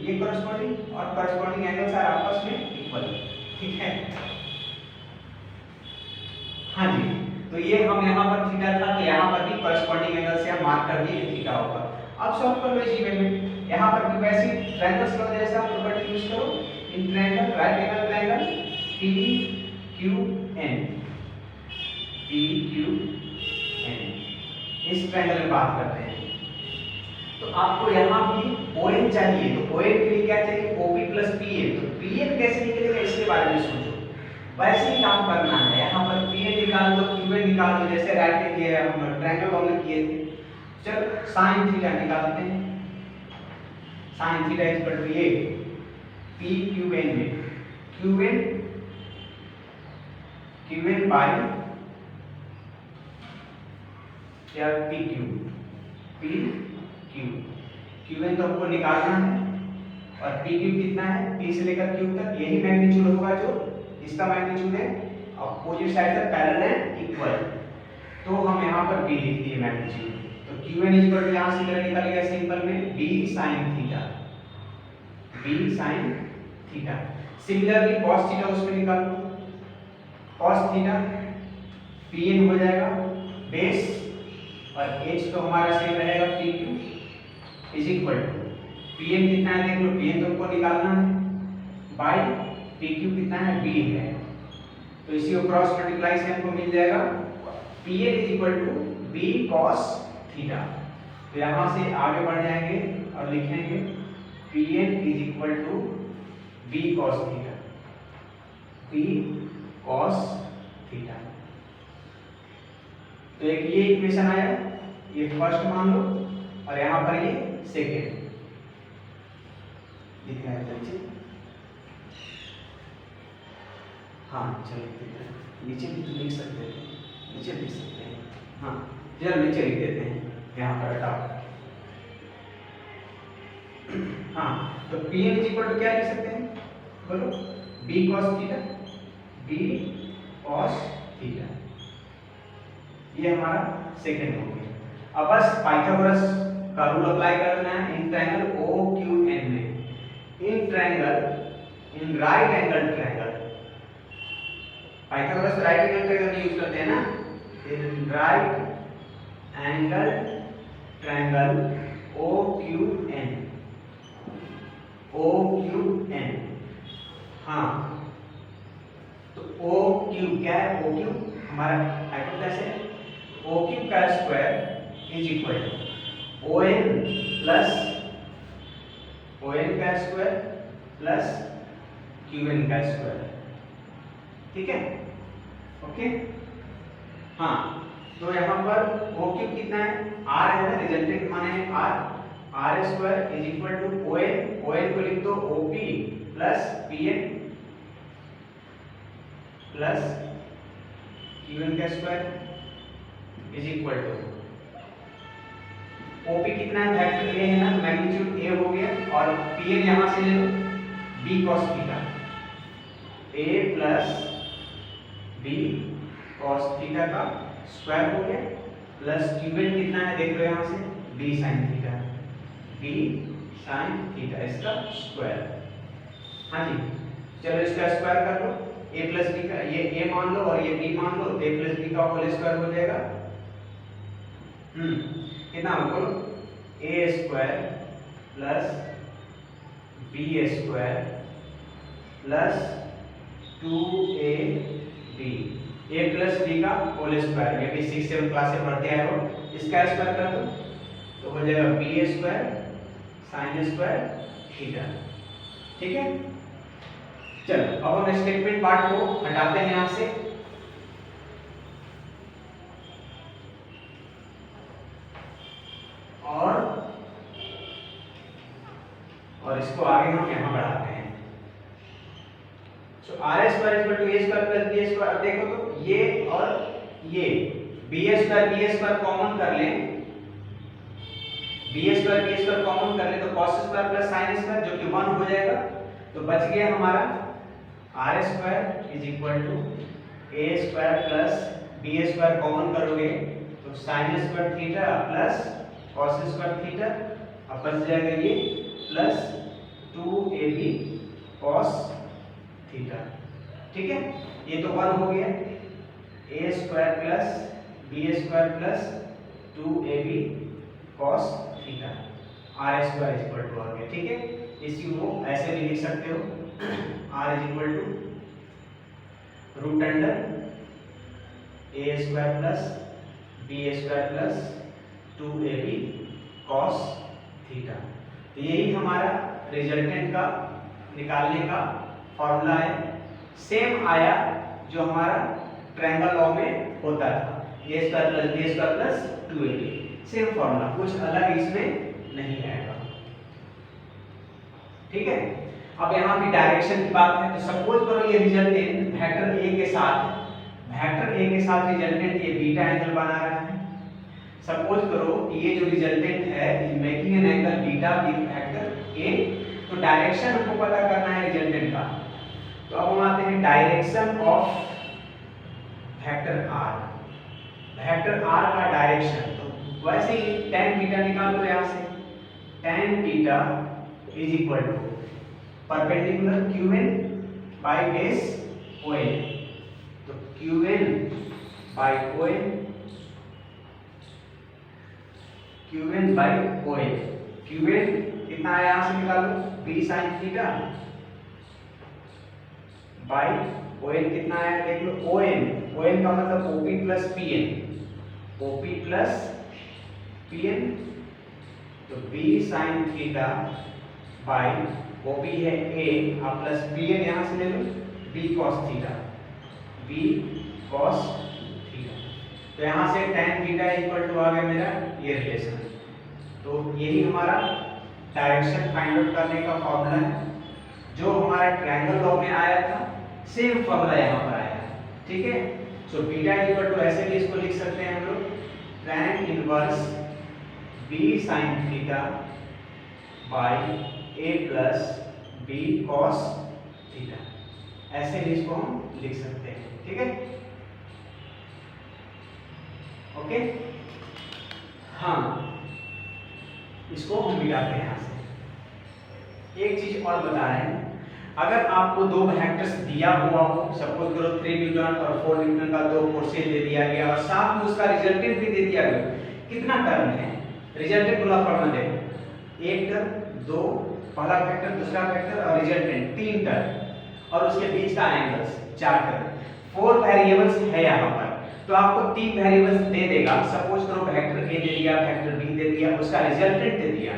ये कॉरस्पॉन्डिंग और कॉरस्पॉन्डिंग एंगल्स आर आपस में इक्वल, ठीक है। हाँ जी, तो ये हम यहाँ पर थीटा था तो यहाँ पर भी कॉरस्पॉन्डिंग एंगल से हम मार्क कर दिए थीटा होगा। अब सॉल्व कर लो इस इक्वेशन में। यहाँ पर भी वैसे ट्रायंगल्स लो, जैसा प्रॉपर्टी यूज करो, in triangle right angle triangle PQN, इस ट्रायंगल में बात करते हैं। तो आपको यहाँ भी ON चाहिए, तो ON के लिए क्या चाहिए, OP प्लस PN। तो PN कैसे निकलेगा इसके बारे में सोचो, वैसे ही काम करना है। यहाँ पर PN निकाल दो, QN निकाल दो, जैसे राइट ये हम ट्रायंगल हमने किए थे। चलो sin थीटा निकालते हैं, sin थीटा इक्वल टू ये PQN में QN बाय क्या PQ QN तो हमको निकालना है और PQ कितना है, P से लेकर Q तक यही मैग्नीट्यूड होगा जो इसका मैग्नीट्यूड है, अपोजिट साइड से पैरेलल एंड इक्वल। तो हम यहाँ पर B लिख दिए मैग्नीट्यूड। तो QN इक्वल टू यहाँ से निकल गया सिंपल में B sin theta. Similarly cos theta उसमें निकाल लो, cos थीटा PN हो जाएगा बेस और H तो हमारा सेम रहेगा PQ is equal to PN कितना है देख लो, PN तो हमको निकालना है बाय PQ कितना है B है, तो इसी को क्रॉस मल्टीप्लाई से हमको मिल जाएगा PN is equal to B cos theta. तो यहाँ से आगे बढ़ जाएंगे और लिखेंगे PN is equal to B cos theta, B cos theta. तो एक ये इक्वेशन आया, ये फर्स्ट मान लो और यहाँ पर ये सेकेंड लिखना है बच्चे। हाँ चलो नीचे भी तो लिख सकते हैं, नीचे लिख सकते हैं, हाँ जरा नीचे लिख देते हैं यहाँ पर हटा। हाँ तो PN इज इक्वल टू क्या लिख सकते हैं बोलो, B cos theta, B cos theta. ये हमारा सेकंड हो गया। अब बस पाइथागोरस का रूल अप्लाई करना है इन ट्रायंगल OQN में। In right angle triangle Pythagoras right angle triangle use करते हैं ना, right angle triangle OQN, OQN। हाँ, तो OQ क्या है? OQ हमारा हाइपोथेसिस है, OQ का square is equal to ON plus ON का स्क्वायर प्लस QN का स्क्वायर। ठीक है, ओके। हाँ, तो यहाँ पर OQ कितना है? R है ना, रिजल्टेंट माने R square is equal to ON को लिख दो OP plus PN plus QN का square is equal to OP कितना है? वेक्टर A है ना, मैग्नीट्यूड A हो गया, और PN यहाँ से ले लो B cos theta, A plus B cos theta का स्क्वायर हो गया, प्लस QN कितना है देख लो यहाँ से, B sin theta, B sin theta इसका स्क्वायर। हाँ जी, चलो इसका स्क्वायर कर लो, A प्लस B का, ये A मान लो और ये B मान लो, A प्लस B का होल स्क्वायर हो जाएगा। कितना बोलो? A square plus B square plus 2AB, A plus B का होल स्क्वायर, ये भी 6-7 क्लास से पढ़ते आए हो, इसका स्क्वायर कर दो तो हो जाएगा B square sine square theta. ठीक है, चलो अब हम स्टेटमेंट पार्ट को हटाते हैं यहां से, और इसको आगे हम यहां बढ़ाते हैं। So R square equal to A square plus B square. देखो तो ये और ये बी स्क्वायर कॉमन कर लें, बी स्क्वायर कॉमन कर लें तो cos square plus sin square जो कि 1 हो जाएगा, तो बच गया हमारा R square is equal to A square plus B square common करोगे तो sin square theta plus cos square theta, अब बच जाएगा ये प्लस 2ab cos थीटा। ठीक है, ये तो 1 हो गया, a square plus b square plus 2ab cos theta, r square equal to आ गया। ठीक है, इसी को ऐसे भी लिख सकते हो, r is equal to root under a square plus b square plus 2ab cos theta. तो यही हमारा रिजल्टेंट का निकालने का फॉर्मूला है, सेम आया जो हमारा ट्रायंगल लॉ में होता था, a square plus b square plus 2ab, same formula, कुछ अलग इसमें नहीं आएगा। ठीक है, अब यहाँ की डायरेक्शन की बात है, तो सपोज करो ये रिजल्टेंट वेक्टर a के साथ रिजल्टेंट ये बीटा एंगल बना रहा है। सपोज करो ये जो रिजल्टेंट है is making an angle beta with vector a, तो डायरेक्शन हमको पता करना है रिजल्टेंट का। तो अब हम आते हैं डायरेक्शन ऑफ वेक्टर r का डायरेक्शन। तो वैसे ही tan थीटा निकाल लो यहाँ से, tan theta is equal to perpendicular qn by base ON, तो qn by ON, qn by ON, qn कितना है यहाँ से निकालो b sin theta by ON कितना है देख लो, ON का मतलब OP प्लस PN, तो b sin theta by OP है a, अब प्लस PN यहाँ से ले लो b cos थीटा, तो यहाँ से tan थीटा इक्वल टू आ गया मेरा ये रिलेशन। तो यही हमारा डायरेक्शन फाइंड आउट करने का फॉर्मूला है, जो हमारा ट्रायंगल लॉ में आया था, सेम फॉर्मूला यहाँ पर आया है। ठीक है, सो बीटा इक्वल टू ऐसे भी इसको लिख सकते हैं हम लोग, tan inverse b sin theta by a plus b cos theta, ऐसे भी इसको हम लिख सकते हैं। ठीक है, ओके। हाँ, इसको हम मिलाते हैं यहाँ से। एक चीज और बता रहे हैं, अगर आपको दो वेक्टर्स दिया हुआ हो, सपोज करो 3 न्यूटन और 4 न्यूटन का दो फोर्सेज दे दिया गया और साथ में उसका रिजल्टेंट भी दे दिया गया, कितना टर्म है रिजल्टेंट वाला फॉर्मूला देखो, एक टर्म, दो, पहला वेक्टर, दूसरा वेक्टर और रिजल्टेंट, तीन टर्म और उसके बीच का एंगल्स, चार टर्म, 4 वेरिएबल्स है यहाँ पर। तो आपको तीन वेरिएबल्स दे देगा, सपोज करो वेक्टर ए दे दिया, वेक्टर बी दे दिया, उसका रिजल्टेंट दे दिया,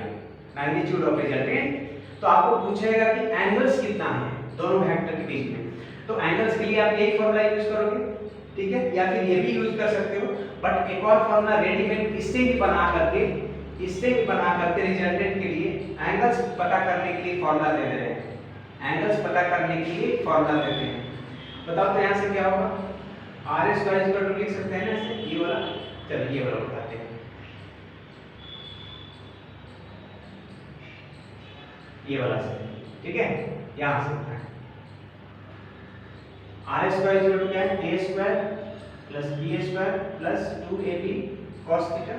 मैग्नीट्यूड ऑफ रिजल्टेंट। तो आपको पूछेगा कि एंगल्स कितना है दोनों वेक्टर के बीच में। तो एंगल्स के लिए आप एक फॉर्मूला यूज करोगे, ठीक है, या फिर ये भी यूज कर सकते हो, बट एक और फॉर्मूला रेडीमेड इससे भी बना करके रिजल्टेंट के लिए एंगल्स पता करने के लिए फॉर्मूला दे रहे हैं, एंगल्स पता करने के लिए फॉर्मूला देते हैं। बताओ तो यहाँ से क्या होगा, R S square equal to लिख सकते हैं ना ऐसे, ये वाला, चलो ये वाला बताते हैं, ये वाला से, ठीक है, यहां से उठाएं, आर स्क्वायर इक्वल टू क्या है, A square plus B square plus 2ab cos theta.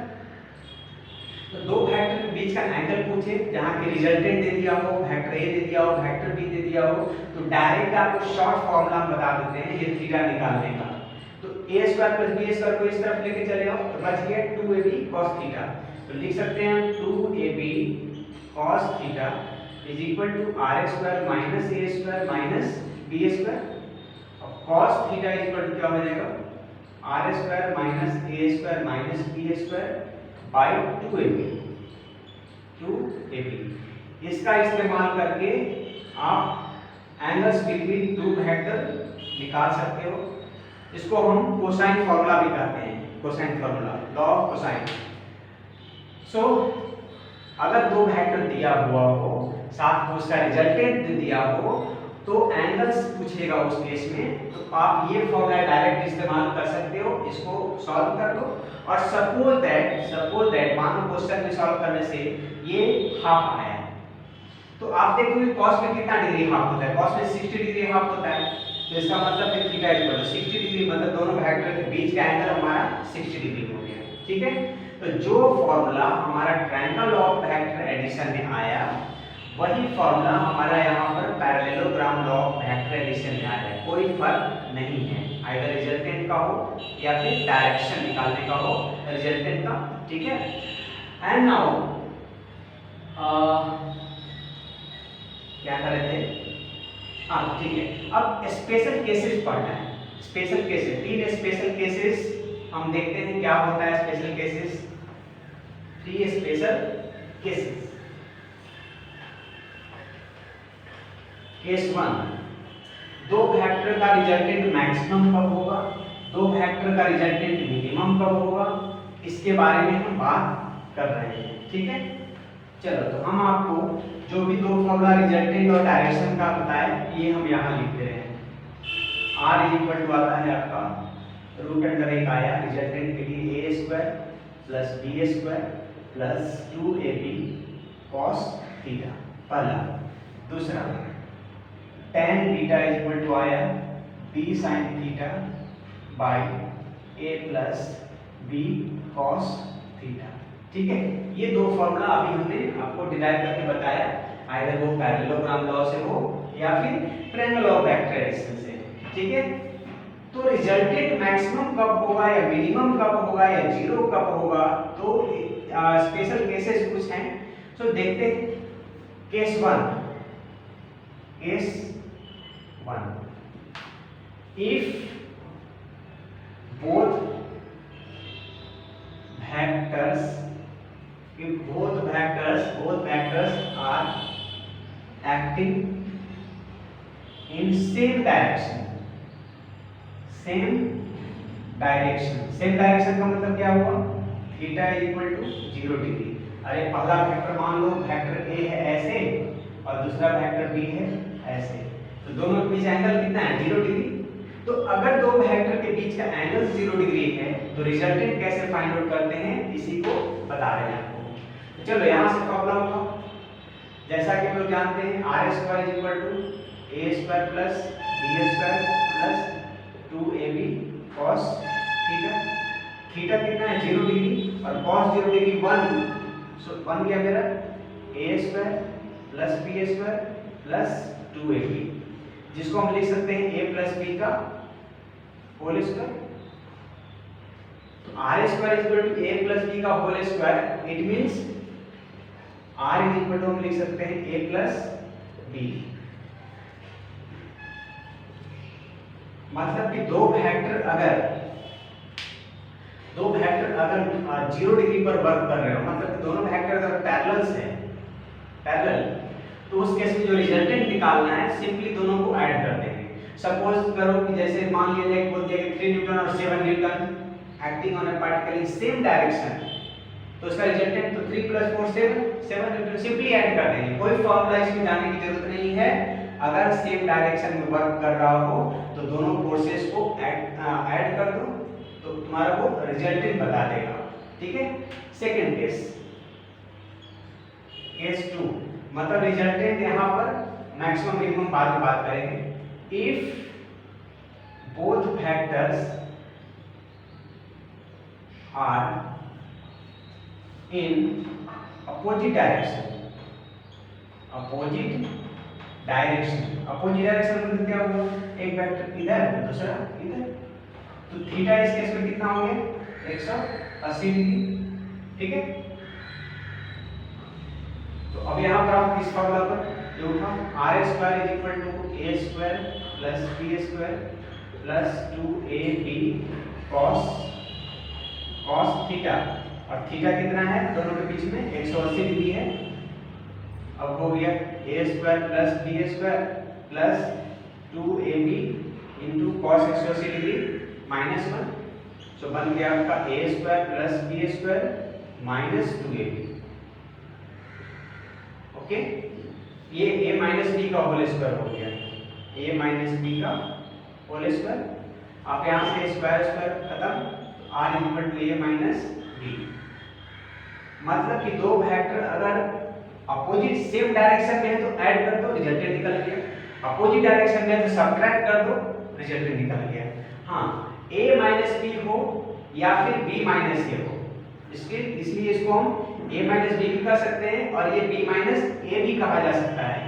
तो दो वेक्टर के बीच का एंगल पूछे, जहां के रिजल्टेंट दे दिया हो, वेक्टर ए दे दिया हो, वेक्टर बी दे दिया हो, तो डायरेक्ट आपको शॉर्ट फॉर्मूला बता देते हैं ये थीटा निकालने का। तो ए स्क्वायर प्लस बी स्क्वायर को इस तरफ लेके चले आओ, तो बच गया 2ab cos थीटा। तो लिख सकते हैं 2ab cos theta is equal to R square minus A square minus B square और cos theta is equal to क्या हो जाएगा, R square minus A square minus B square by 2ab। इसका इस्तेमाल करके आप एंगल्स बिटवीन टू वेक्टर निकाल सकते हो। इसको हम कोसाइन फॉर्मूला भी कहते हैं, cosine formula, law of cosine. So अगर दो वेक्टर दिया हुआ हो, साथ में उसका रिजल्टेंट दिया हो, तो एंगल्स पूछेगा उस केस में, तो आप ये फॉर्मूला डायरेक्ट इस्तेमाल कर सकते हो, इसको सॉल्व कर लो। और सपोज दैट मान लो क्वेश्चन में सॉल्व करने से ये हाफ आया, तो आप देखोगे cos में कितना डिग्री हाफ होता है, cos में 60 डिग्री हाफ होता है, तो इसका मतलब है थीटा इक्वल टू 60 डिग्री, मतलब दोनों वेक्टर के बीच का एंगल हमारा 60 डिग्री हो गया, ठीक है। तो जो फॉर्मूला हमारा ट्रायंगल ऑफ वेक्टर एडिशन में आया, वही फॉर्मूला हमारा यहाँ पर parallelogram law of vector addition में आया है, कोई फर्क नहीं है, आइदर रिजल्टेंट का हो या फिर डायरेक्शन निकालने का हो रिजल्टेंट का, ठीक है। एंड नाउ क्या कर रहे थे, हाँ ठीक है, अब स्पेशल केसेस पढ़ना है। स्पेशल केसेस, तीन स्पेशल केसेस हम देखते हैं क्या होता है special cases, 3 special cases. Case 1, दो वेक्टर का रिजल्टेंट मैक्सिमम कब होगा, दो वेक्टर का रिजल्टेंट मिनिमम कब होगा, इसके बारे में हम बात कर रहे हैं, ठीक है। चलो तो हम आपको जो भी दो फॉर्मूला रिजल्टेंट और डायरेक्शन का बताया, ये हम यहाँ लिख दे रहे हैं। R इज इक्वल टू आता है आपका रूट अंडर एक आया रिजल्टेंट के लिए a square plus B square plus 2ab cos theta, पहला। दूसरा tan beta is equal to आया b sin theta by a plus b cos theta, ठीक है। ये दो फॉर्मूला अभी हमने आपको डिराइव करके बताया, आइदर वो पैरेललोग्राम लॉ से हो या फिर ट्रायंगल ऑफ वेक्टर एडिशन से, ठीक है। तो रिजल्टेंट मैक्सिमम कब होगा या मिनिमम कब होगा या जीरो कब होगा, तो स्पेशल केसेस कुछ हैं, तो देखते हैं। Case 1, if both vectors are acting in same direction का मतलब क्या हुआ, theta is equal to 0 degree. अरे पहला वेक्टर मान लो वेक्टर ए है ऐसे और दूसरा वेक्टर बी है ऐसे, तो दोनों के बीच एंगल कितना है, 0 डिग्री। तो अगर दो वेक्टर के बीच का एंगल 0 डिग्री है, तो रिजल्टेंट कैसे फाइंड आउट करते हैं, इसी को बता रहे हैं आपको। तो चलो यहाँ से प्रॉब्लम होगा, जैसा कि हम लोग जानते हैं R square is equal to A square plus B square plus 2ab cos theta. Theta कितना है, 0 डिग्री और cos 0 डिग्री 1, सो 1 गया मेरा a square plus b square plus 2ab, जिसको हम लिख सकते हैं a प्लस बी का होल स्क्वायर। तो R square is equal to a plus B का whole square, it means r is equal to हम लिख सकते हैं a प्लस बी। मतलब कि दो वेक्टर अगर 0 डिग्री पर वर्क कर रहे हो, मतलब कि दोनों वेक्टर अगर पैरेलल्स हैं, पैरेलल, तो उस केस में जो रिजल्टेंट निकालना है सिंपली दोनों को ऐड कर देंगे। सपोज करो कि जैसे मान लिया जाए बोल दिया कि 3 न्यूटन और 7 Newton acting on a particle in same direction, तो उसका रिजल्टेंट तो 3 + 4 7 न्यूटन सिंपली ऐड कर देंगे। कोई फॉर्मूला इसमें जाने की जरूरत नहीं है। अगर सेम डायरेक्शन में वर्क कर रहा हो तो दोनों फोर्सेस को ऐड कर दो, तो तुम्हारा वो रिजल्टेंट बता देगा। ठीक है। सेकंड केस 2, मतलब रिजल्टेंट यहाँ पर मैक्सिमम मिनिमम बाद में बात करेंगे। If both vectors are in opposite direction मतलब क्या हुआ, एक वेक्टर इधर दूसरा इधर, तो थीटा इस केस में कितना हो गया 180 डिग्री। ठीक है। तो अब यहाँ पर आप किस फॉर्मूला पर ये उठा, r² = a² + b² + 2ab cos theta, और थीटा कितना है दोनों के बीच में 180 डिग्री है। अब हो गया a² + b² + 2ab cos 180 degree -1, तो बन गया आपका a² + b² - 2ab। ओके, ये a - b का होल स्क्वायर हो गया, a - b का होल स्क्वायर। आप यहां से स्क्वायर खत्म, r = a - b। मतलब कि दो वेक्टर अगर अपोजिट सेम डायरेक्शन में है तो ऐड कर दो, रिजल्टेंट निकल गया। अपोजिट डायरेक्शन में है तो सब्ट्रैक्ट कर दो, रिजल्टेंट निकल गया। हाँ, a - b हो या फिर b - a हो, इसलिए इसको हम a - b भी कर सकते हैं और ये b - a भी कहा जा सकता है।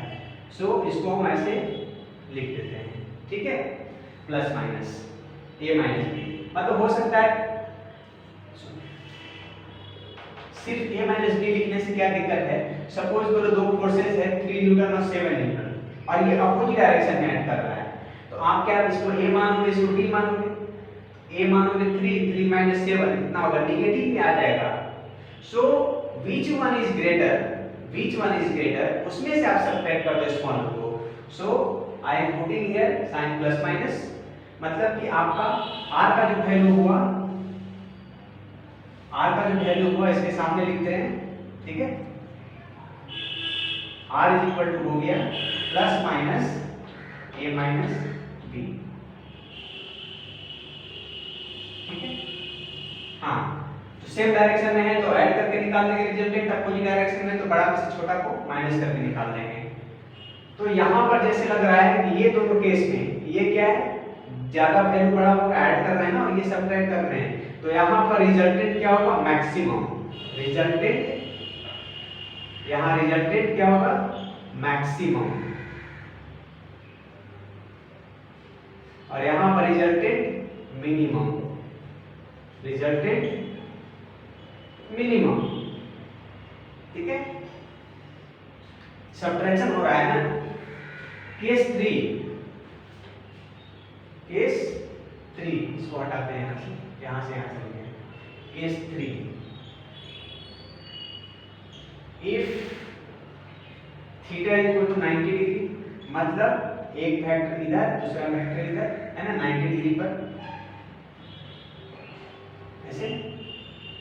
सो इसको हम ऐसे लिख देते हैं। ठीक है, प्लस माइनस a - b, मतलब हो सकता है सिर्फ a - b लिखने से क्या दिक्कत है। सपोज करो दो फोर्सेस है 3 न्यूटन और 7 न्यूटन, और ये अपोजिट डायरेक्शन में ऐड कर रहा है, तो आप क्या इसको a मानोगे, इसको b मानोगे। a मानोगे 3 - 7 कितना होगा, नेगेटिव में आ जाएगा। सो which one is greater, उसमें से आप सब्ट्रैक्ट कर दो इस फॉर्मूला को। So I am putting here sign plus minus, मतलब कि आपका r का जो वैल्यू हुआ इसके सामने लिखते हैं। ठीक है, r = हो गया प्लस माइनस a - b। ठीक है। हाँ, तो सेम डायरेक्शन में है तो ऐड करके निकाल देंगे रिजल्टेंट, अपोजिट डायरेक्शन में तो बड़ा में से छोटा को माइनस करके निकाल देंगे। तो यहाँ पर जैसे लग रहा है कि ये दोनों केस में ये क्या है, ज्यादा वैल्यू बड़ा होगा, ऐड कर रहे हैं ना, और ये सब्ट्रैक्ट कर रहे हैं, तो यहाँ पर रिजल्टेंट क्या होगा, मैक्सिमम। यहाँ रिजल्टेंट क्या होगा, मैक्सिमम, और यहाँ पर रिजल्टेंट मिनिमम। ठीक है, सब्ट्रैक्शन हो रहा है ना। केस 3 इसको हटाते हैं यहां से लेंगे। केस 3, इफ थीटा = 90 डिग्री, मतलब एक वेक्टर इधर दूसरा वेक्टर इधर है ना, 90 डिग्री पर ऐसे।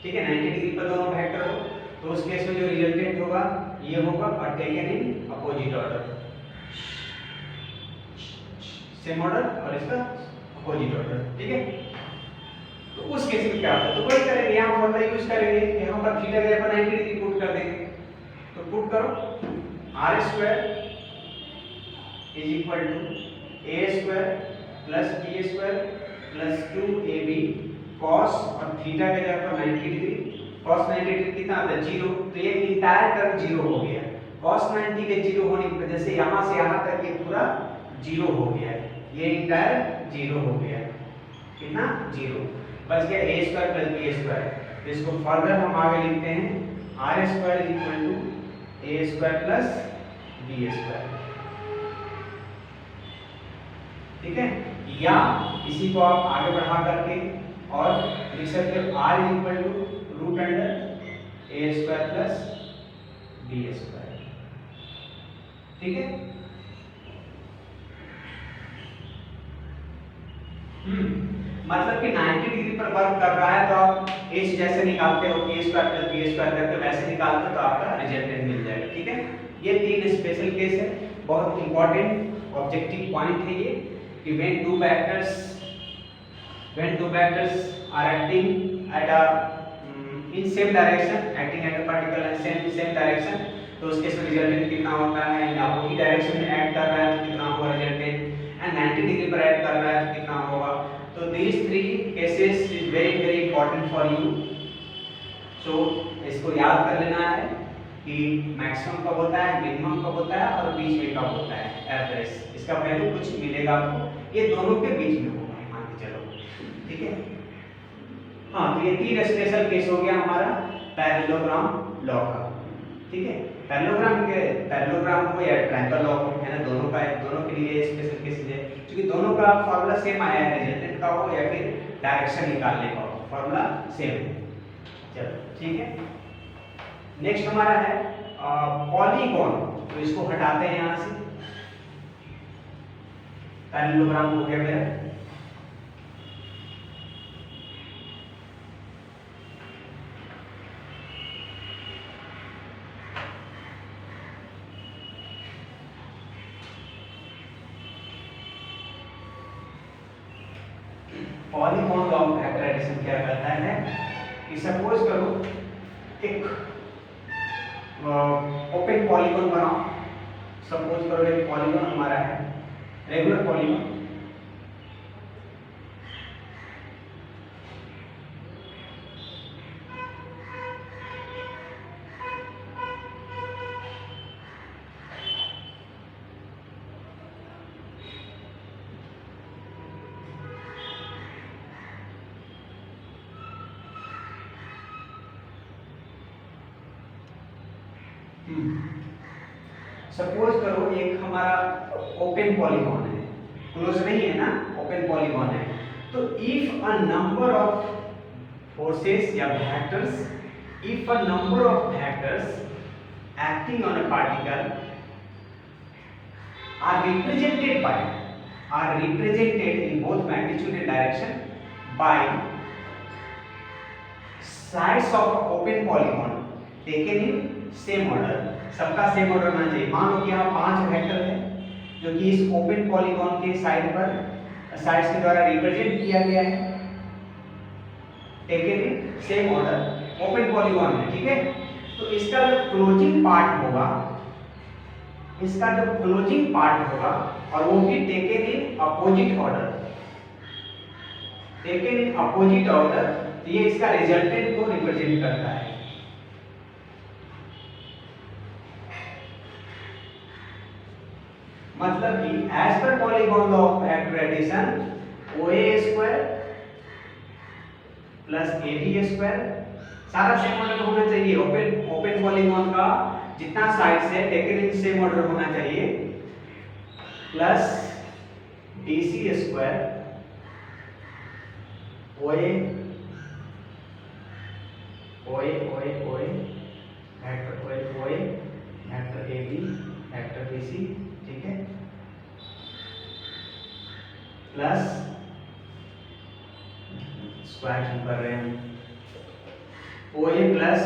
ठीक है, 90 डिग्री पर दोनों वेक्टर हो, तो उस केस में जो रिजल्टेंट होगा ये होगा, और taken in opposite order, same order और इसका अपोजिट ऑर्डर। ठीक है, तो उस केस में क्या होता है, तो वही करेंगे, यहाँ फॉर्मूला यूज करेंगे, यहाँ पर थीटा के ऊपर 90 डिग्री पुट कर देंगे। तो पुट करो, r² = a² + b² + 2ab cos, और थीटा के ऊपर 90 डिग्री, cos 90 डिग्री कितना आता है 0, तो ये इंटायर टर्म 0 हो गया। cos 90 के जीरो होने की वजह से यहाँ से यहाँ तक ये पूरा जीरो हो गया है, ये इंटायर जीरो हो गया है, कितना जीरो, बच गया a square plus b square. तो इसको फर्दर हम आगे लिखते हैं r square is equal to a square plus b square, ठीक है। या इसी को आप आगे बढ़ा करके और लिख सकते हो r is equal to root under a square plus b square, ठीक है। मतलब कि 90 डिग्री पर वर्क कर रहा है तो आप h जैसे निकालते हो a square plus b square करके वैसे निकालते हो तो आपका रिजल्टेंट मिल जाएगा, ठीक है। ये तीन स्पेशल केस है, बहुत इंपॉर्टेंट ऑब्जेक्टिव पॉइंट है ये कि when two vectors are acting at a in same direction, acting at a particular same direction, तो उस केस में रिजल्टेंट कितना होता है, या वही डायरेक्शन में ऐड कर रहा है तो कितना होगा रिजल्टेंट, एंड 90 डिग्री पर ऐड कर रहा है तो कितना होगा। तो these three cases is very important for you, so इसको याद कर लेना है कि मैक्सिमम कब होता है, मिनिमम कब होता है और बीच में कब होता है एवरेज। इसका वैल्यू कुछ मिलेगा आपको, ये दोनों के बीच में होगा, मान के चलो, ठीक है। हाँ, तो ये तीन स्पेशल केस हो गया हमारा पैरेललोग्राम लॉ का, ठीक है। पैरेललोग्राम हो या ट्रायंगल लॉ हो, है ना, दोनों के लिए स्पेशल केस है, क्योंकि दोनों का फार्मूला सेम आया है, रिजल्टेंट का हो या फिर डायरेक्शन निकालने का हो, फार्मूला सेम है। चलो ठीक है, नेक्स्ट हमारा है पॉलीगॉन। तो इसको हटाते हैं यहाँ से, पैरेललोग्राम हो गया मेरा। पॉलीगॉन लॉ ऑफ फैक्टराइजेशन क्या करता है कि सपोज करो एक ओपन पॉलीगॉन बनाओ, सपोज करो एक पॉलीगॉन हमारा है रेगुलर पॉलीगॉन, सपोज करो एक हमारा ओपन पॉलीगॉन है, क्लोज नहीं है ना, ओपन पॉलीगॉन है। तो if a number of forces या vectors, if a number of vectors acting on a particle are represented in both magnitude and direction by sides of open polygon taken in same order। सबका same order होना चाहिए। मान लो कि यहाँ 5 vector है जो कि इस ओपन पॉलीगॉन के साइड्स के द्वारा रिप्रेजेंट किया गया है, taken in same order, open polygon है, ठीक है। तो इसका जो क्लोजिंग पार्ट होगा और वो भी टेकन इन अपोजिट ऑर्डर, तो ये इसका रिजल्टेंट को रिप्रेजेंट करता है। मतलब कि एज पर polygon law of factorisation OA square plus AB square सारा सेम ऑर्डर होना चाहिए। ओपन पॉलीगॉन का जितना साइड्स है टेकन इन सेम ऑर्डर होना चाहिए, plus BC square OA vector AB vector BC, ठीक है, प्लस स्क्वायर हम कर रहे हैं OA प्लस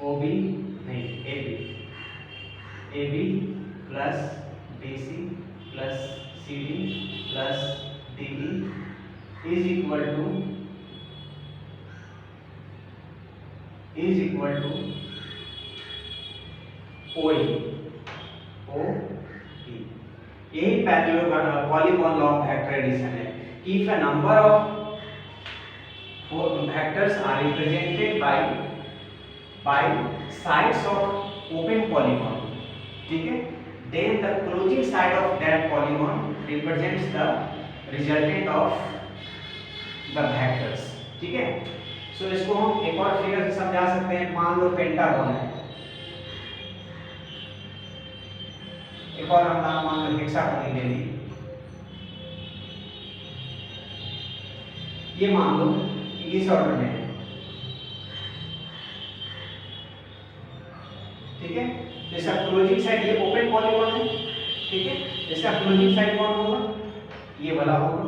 OB नहीं AB plus BC plus CD plus DB is equal to OE। यही पॉलीगॉन लॉ ऑफ फैक्टराइजेशन है कि if a number of vectors are represented by sides of open polygon, ठीक है, then the closing side of that polygon represents the resultant of the vectors, ठीक है। सो इसको हम एक और फिगर से समझा सकते हैं। मान लो पेंटागन है, एक और हम नाम मान लो हेक्सागन ले ली, ये मान लो इस ऑर्डर में है, ठीक है। इसका क्लोजिंग साइड ये ओपन पॉलीगॉन है, ठीक है, इसका क्लोजिंग साइड कौन होगा, ये वाला होगा।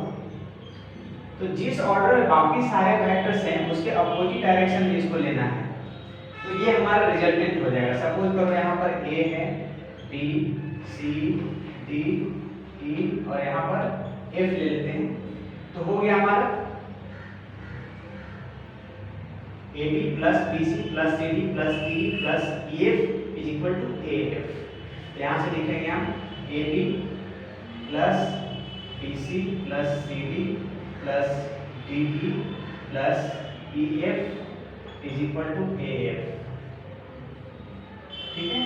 तो जिस ऑर्डर में बाकी सारे वेक्टर्स हैं उसके अपोजिट डायरेक्शन में इसको लेना है, तो ये हमारा रिजल्टेंट हो जाएगा। सपोज करो यहाँ पर ए है, बी, सी, डी, ई और यहाँ पर एफ ले लेते हैं, तो हो गया हमारा A B plus B C plus C D plus E plus E F is equal to A F. तो यहाँ से लिखेंगे हम A B plus B C plus C D plus D E plus E F is equal to A F, ठीक है।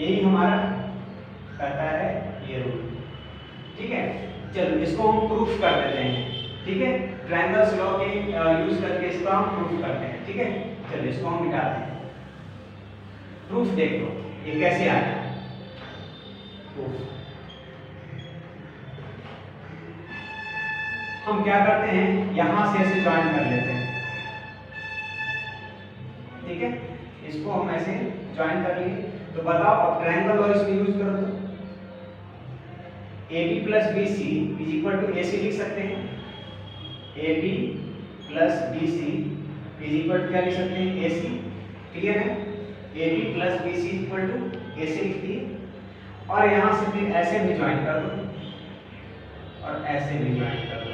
यही हमारा कहता है ये रूल, ठीक है। चलो इसको हम प्रूफ कर देते हैं, ठीक है। ट्रायंगल्स लॉ के यूज करके इसको हम प्रूफ करते हैं, ठीक है। चलो इसको हम मिटाते हैं। प्रूफ देख लो ये कैसे आया प्रूफ। हम क्या करते हैं, यहां से ऐसे ज्वाइन कर लेते हैं, ठीक है। इसको हम ऐसे ज्वाइन कर लिए, तो बताओ अब ट्रायंगल लॉ इसमें यूज करो तो A B plus B C is equal to A C लिख सकते हैं। A B plus B C is equal to क्या लिख सकते हैं, ए सी। क्लियर है, A B plus B C equal to A C लिख दिए, और यहां से फिर ऐसे भी ज्वाइन कर दो और ऐसे भी ज्वाइन कर दो,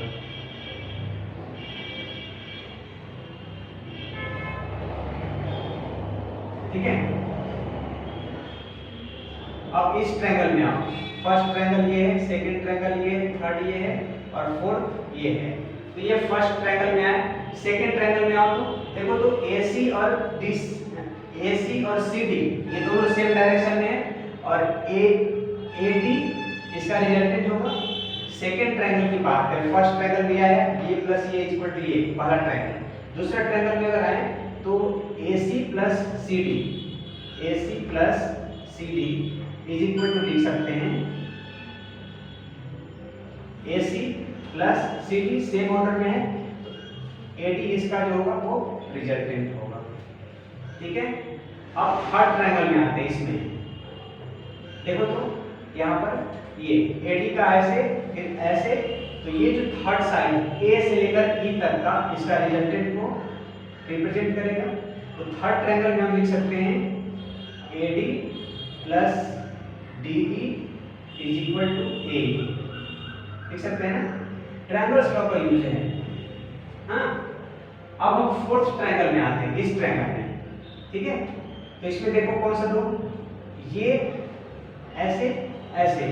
ठीक है। अब इस ट्रायंगल में आओ, फर्स्ट ट्रायंगल ये है, सेकंड ट्रायंगल ये है, थर्ड ये है और फोर्थ ये है। तो ये फर्स्ट ट्रायंगल में आया। सेकंड ट्रायंगल में आओ तो देखो, तो AC और AC और CD ये दोनों सेम डायरेक्शन में है, और AD इसका रिजल्टेंट होगा। सेकंड ट्रायंगल की बात करें, फर्स्ट ट्रायंगल में आया ये प्लस ये इक्वल टू ये पहला ट्रायंगल। दूसरा ट्रायंगल में अगर आए तो AC plus CD is equal to लिख सकते हैं AC plus CD same order में है, तो AD इसका जो होगा वो रिजल्टेंट होगा, ठीक है। अब थर्ड ट्रायंगल में आते हैं, इसमें देखो तो यहाँ पर ये AD का ऐसे फिर ऐसे, तो ये जो थर्ड साइड A से लेकर E तक का इसका रिजल्टेंट को रिप्रेजेंट करेगा। तो थर्ड ट्रायंगल में हम लिख सकते हैं AD plus DE is equal to AE, लिख सकते हैं ना, ट्रायंगल्स लॉ का यूज है। हाँ, अब हम फोर्थ ट्रायंगल में आते हैं, इस ट्रायंगल में, ठीक है। तो इसमें देखो कौन सा दो, ये ऐसे ऐसे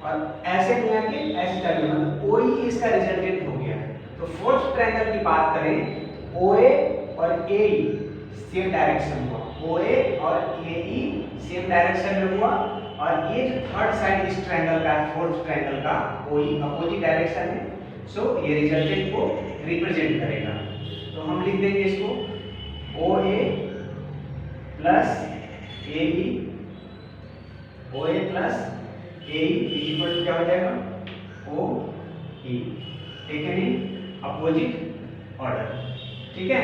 और ऐसे मिला के ऐसे चलिए, मतलब OE इसका रिजल्टेंट हो गया। तो फोर्थ ट्रायंगल की बात करें, OA और AE सेम डायरेक्शन हुआ, OA और AE सेम डायरेक्शन में हुआ, और ये जो थर्ड साइड इस ट्रायंगल का है, फोर्थ ट्रायंगल का, OE अपोजिट डायरेक्शन है। सो ये रिजल्टेंट को रिप्रेजेंट करेगा। तो हम लिख देंगे इसको OA plus AE, OA plus AE equal to क्या हो जाएगा, OE, ठीक है नहीं, अपोजिट ऑर्डर, ठीक है।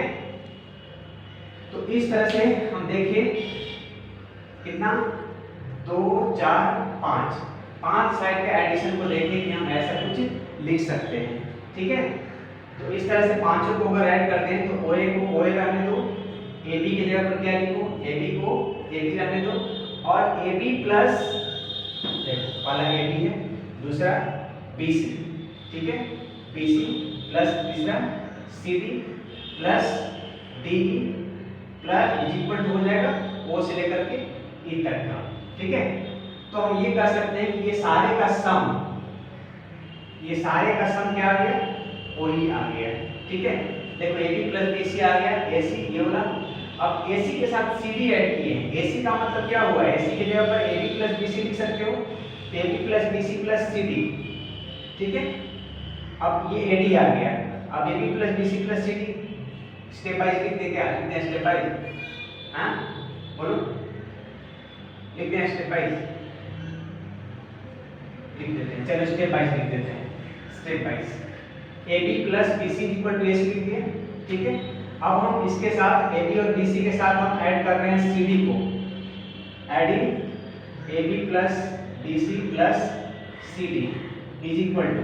तो इस तरह से हम देखिए कितना 2 4 5 साइड के एडिशन को देखें कि हम ऐसा कुछ लिख सकते हैं, ठीक है। तो इस तरह से पांचों को अगर ऐड करते हैं तो OA को OA रहने दो, AB की जगह पर क्या लिखो, AB को AB रहने दो, और AB प्लस, देखो पहला AB है, दूसरा BC, ठीक है, BC प्लस तीसरा CD plus DE plus equal to हो जाएगा O से लेकर के E तक का, ठीक है। तो हम ये कह सकते हैं कि ये सारे का सम क्या आ गया, OE आ गया, ठीक है। देखो AB प्लस BC आ गया, AC ये वाला, अब AC के साथ CD ऐड किए हैं। AC का मतलब क्या हुआ? AC की जगह पर AB प्लस BC लिख सकते हो, AB plus BC plus CD, ठीक है। अब ये AD आ गया, अब AB plus BC plus CD step by लिख देते हैं, लिखते हैं स्टेप बाय, हाँ बोलो, लिखते हैं स्टेप बाय, लिख देते हैं, चलो स्टेप बाय लिख देते हैं, step by. AB plus BC equal to AC लिख दिया, ठीक है। अब हम इसके साथ AB और BC के साथ हम ऐड कर रहे हैं CD को, adding AB plus BC plus CD is equal to,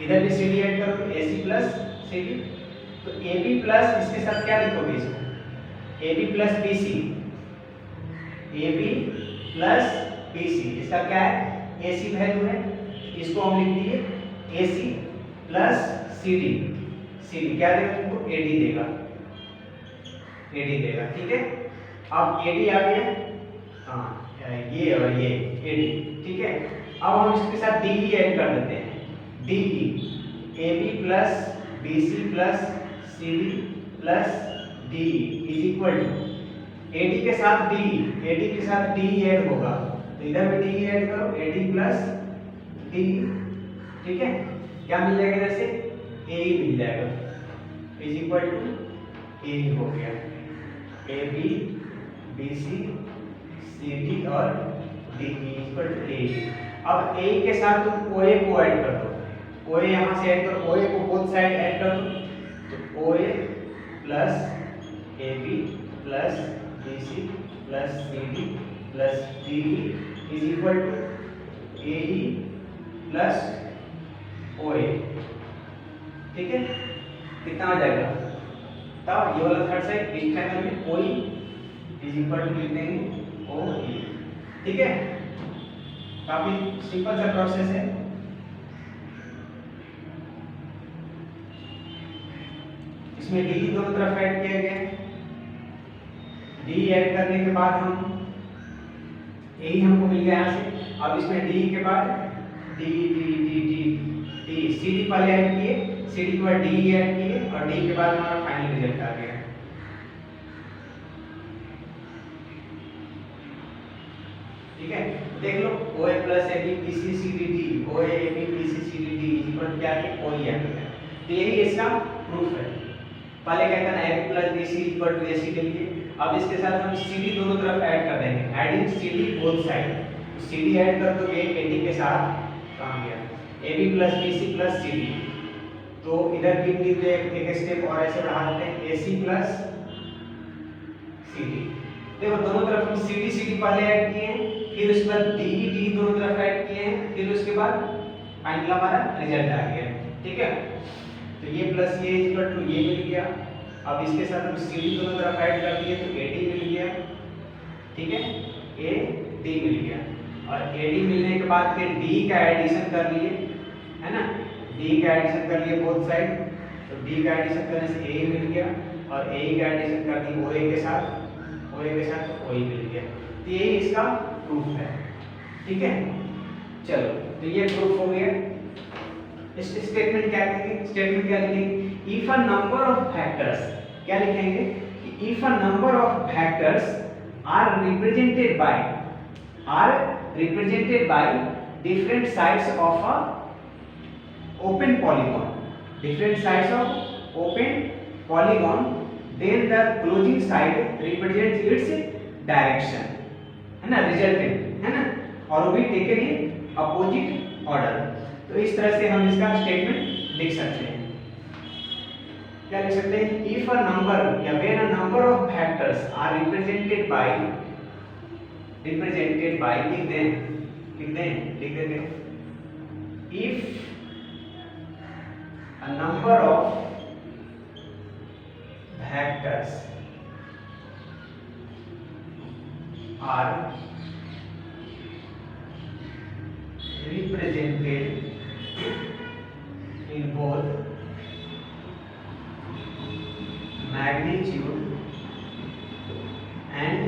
इधर भी CD ऐड करो, AC प्लस CD, तो AB प्लस इसके साथ क्या लिखोगे इसको, AB plus BC, AB plus BC, इसका क्या है, AC वैल्यू है, इसको हम लिख दिए AC प्लस CD, CD क्या देगा तुमको, AD देगा, AD देगा, ठीक है। अब AD आ गया, हाँ ये और ये AD, ठीक है। अब हम इसके साथ DE ऐड कर देते हैं, DE AB plus BC plus CD plus DE is equal to, AD के साथ DE, AD के साथ DE ऐड होगा, तो इधर भी DE ऐड करो, AD प्लस DE, ठीक है। क्या मिल जाएगा, इधर से AE मिल जाएगा, इज इक्वल टू AE हो गया, AB BC CD और DE इक्वल टू AE। अब AE के साथ तुम OA को ऐड कर दो, OA यहाँ से ऐड करो, OA को बोथ साइड ऐड कर दो, तो OA plus AB plus BC plus CD plus DE is equal to AE plus OA, ठीक है। कितना आ जाएगा, तब ये वाला थर्ड साइड इस ट्रायंगल में OE इज इक्वल टू लिख देंगे OE, ठीक है। काफी सिंपल सा प्रोसेस है। इसमें DE दोनों तरफ ऐड किया गया है, DE ऐड करने के बाद हम AE हमको मिल गया यहाँ से। अब इसमें DE के बाद D CD पहले ऐड किए, CD के बाद DE ऐड किए और DE के बाद हमारा फाइनल रिजल्ट आ गया, ठीक है। देख लो OA plus AB BC CD D, OA AB BC CD D is equal to क्या है, OE आ गया। तो यही इसका प्रूफ है। पहले क्या था ना, AB plus BC equal to AC के लिए, अब इसके साथ हम CD दोनों तरफ ऐड कर देंगे, adding CD both side, CD add कर दोगे AD के साथ, कहां गया, AB plus BC plus CD, तो इधर भी एक स्टेप और ऐसे बढ़ा देते हैं, AC प्लस CD। देखो दोनों तरफ हम CD पहले ऐड किए हैं, फिर उसके बाद DE दोनों तरफ ऐड किए हैं, फिर उसके बाद फाइनल हमारा रिजल्ट आ गया, ठीक है। तो ये प्लस ये इक्वल टू ये मिल गया। अब इसके साथ हम CD दोनों तरफ ऐड कर दिए तो AD मिल गया, ठीक है, AD मिल गया। और AD मिलने के बाद फिर D का एडिशन कर लिए, है ना, D का एडिशन कर लिए बोथ साइड, तो D का एडिशन करने से AE मिल गया और AE का एडिशन कर दिए OA के साथ, तो OE मिल गया। तो ये इसका प्रूफ है, ठीक है। चलो तो ये प्रूफ हो गया। इस स्टेटमेंट क्या कहेंगे, स्टेटमेंट क्या लिखेंगे, if a number of factors, क्या लिखेंगे कि if a number of factors are represented by different sides of a open polygon, different sides of open polygon, then the closing side represents its direction, है ना, resultant, है ना, और वो भी taken in opposite order। तो इस तरह से हम इसका स्टेटमेंट लिख सकते हैं। क्या लिख सकते हैं, if a number या when a number of factors are represented by लिख देते हैं if a number of vectors are represented in both magnitude and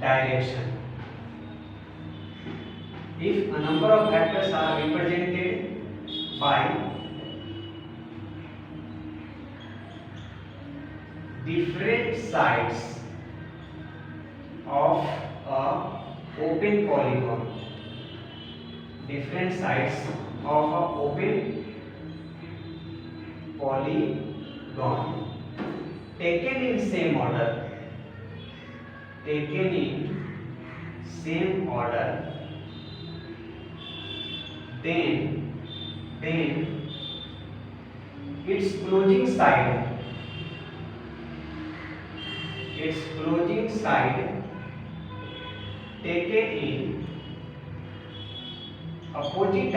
direction. If a number of vectors are represented by different sides of a open polygon, different sides of a open polygon taken in same order, taken in same order, then its closing side taken in opposite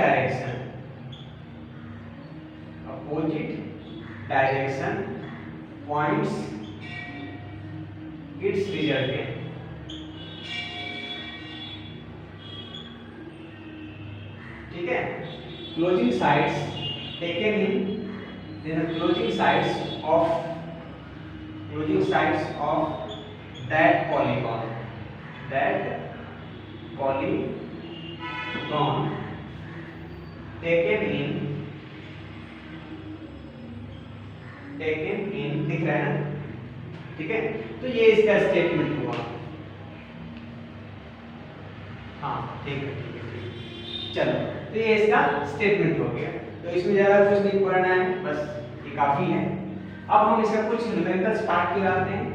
direction points its resultant. ठीक है, closing sides taken in then closing sides of that polygon taken in दिख रहा है ना, ठीक है। तो ये इसका स्टेटमेंट हुआ। हाँ ठीक है, चलो तो ये इसका स्टेटमेंट हो गया। तो इसमें ज़्यादा कुछ नहीं पढ़ना है, बस ये काफ़ी है। अब हम इसका कुछ न्यूमेरिकल्स पार्ट की आते हैं।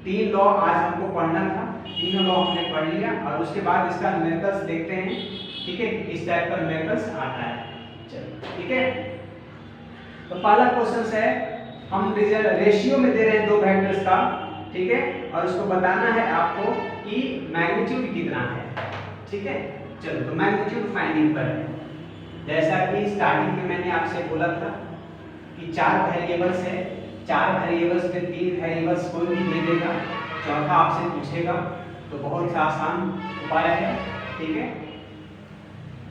3 लॉ आज हमको पढ़ना था, तीनों लॉ हमने पढ़ लिया और उसके बाद इसका न्यूमेरिकल्स देखते हैं, ठीक है, इस टाइप का न्यूमेरिकल्स आता है। चलो ठीक है, तो पहला क्वेश्चन है, हम रेशियो में दे रहे हैं दो वेक्टर्स का, ठीक है, और उसको बताना है आपको कि मैग्नीट्यूड कितना है, ठीक है। चलो तो मैग्नीट्यूड फाइंडिंग पर है। जैसा कि स्टार्टिंग में मैंने आपसे बोला था कि 4 वेरिएबल्स है, 4 वेरिएबल्स में 3 वेरिएबल्स कोई भी दे देगा, चौथा आपसे पूछेगा, तो बहुत सा आसान उपाय है, ठीक है,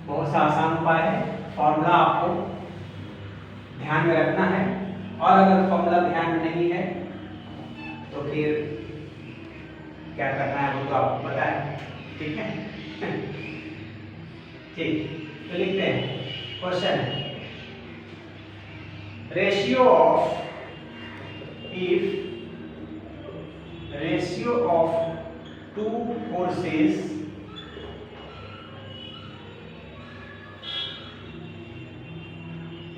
बहुत सा आसान उपाय है। फॉर्मूला आपको ध्यान में रखना है, और अगर फॉर्मूला ध्यान में नहीं है तो फिर क्या करना है वो तो आपको पता है, ठीक है। ठीक, तो लिखते हैं question, ratio of 2 forces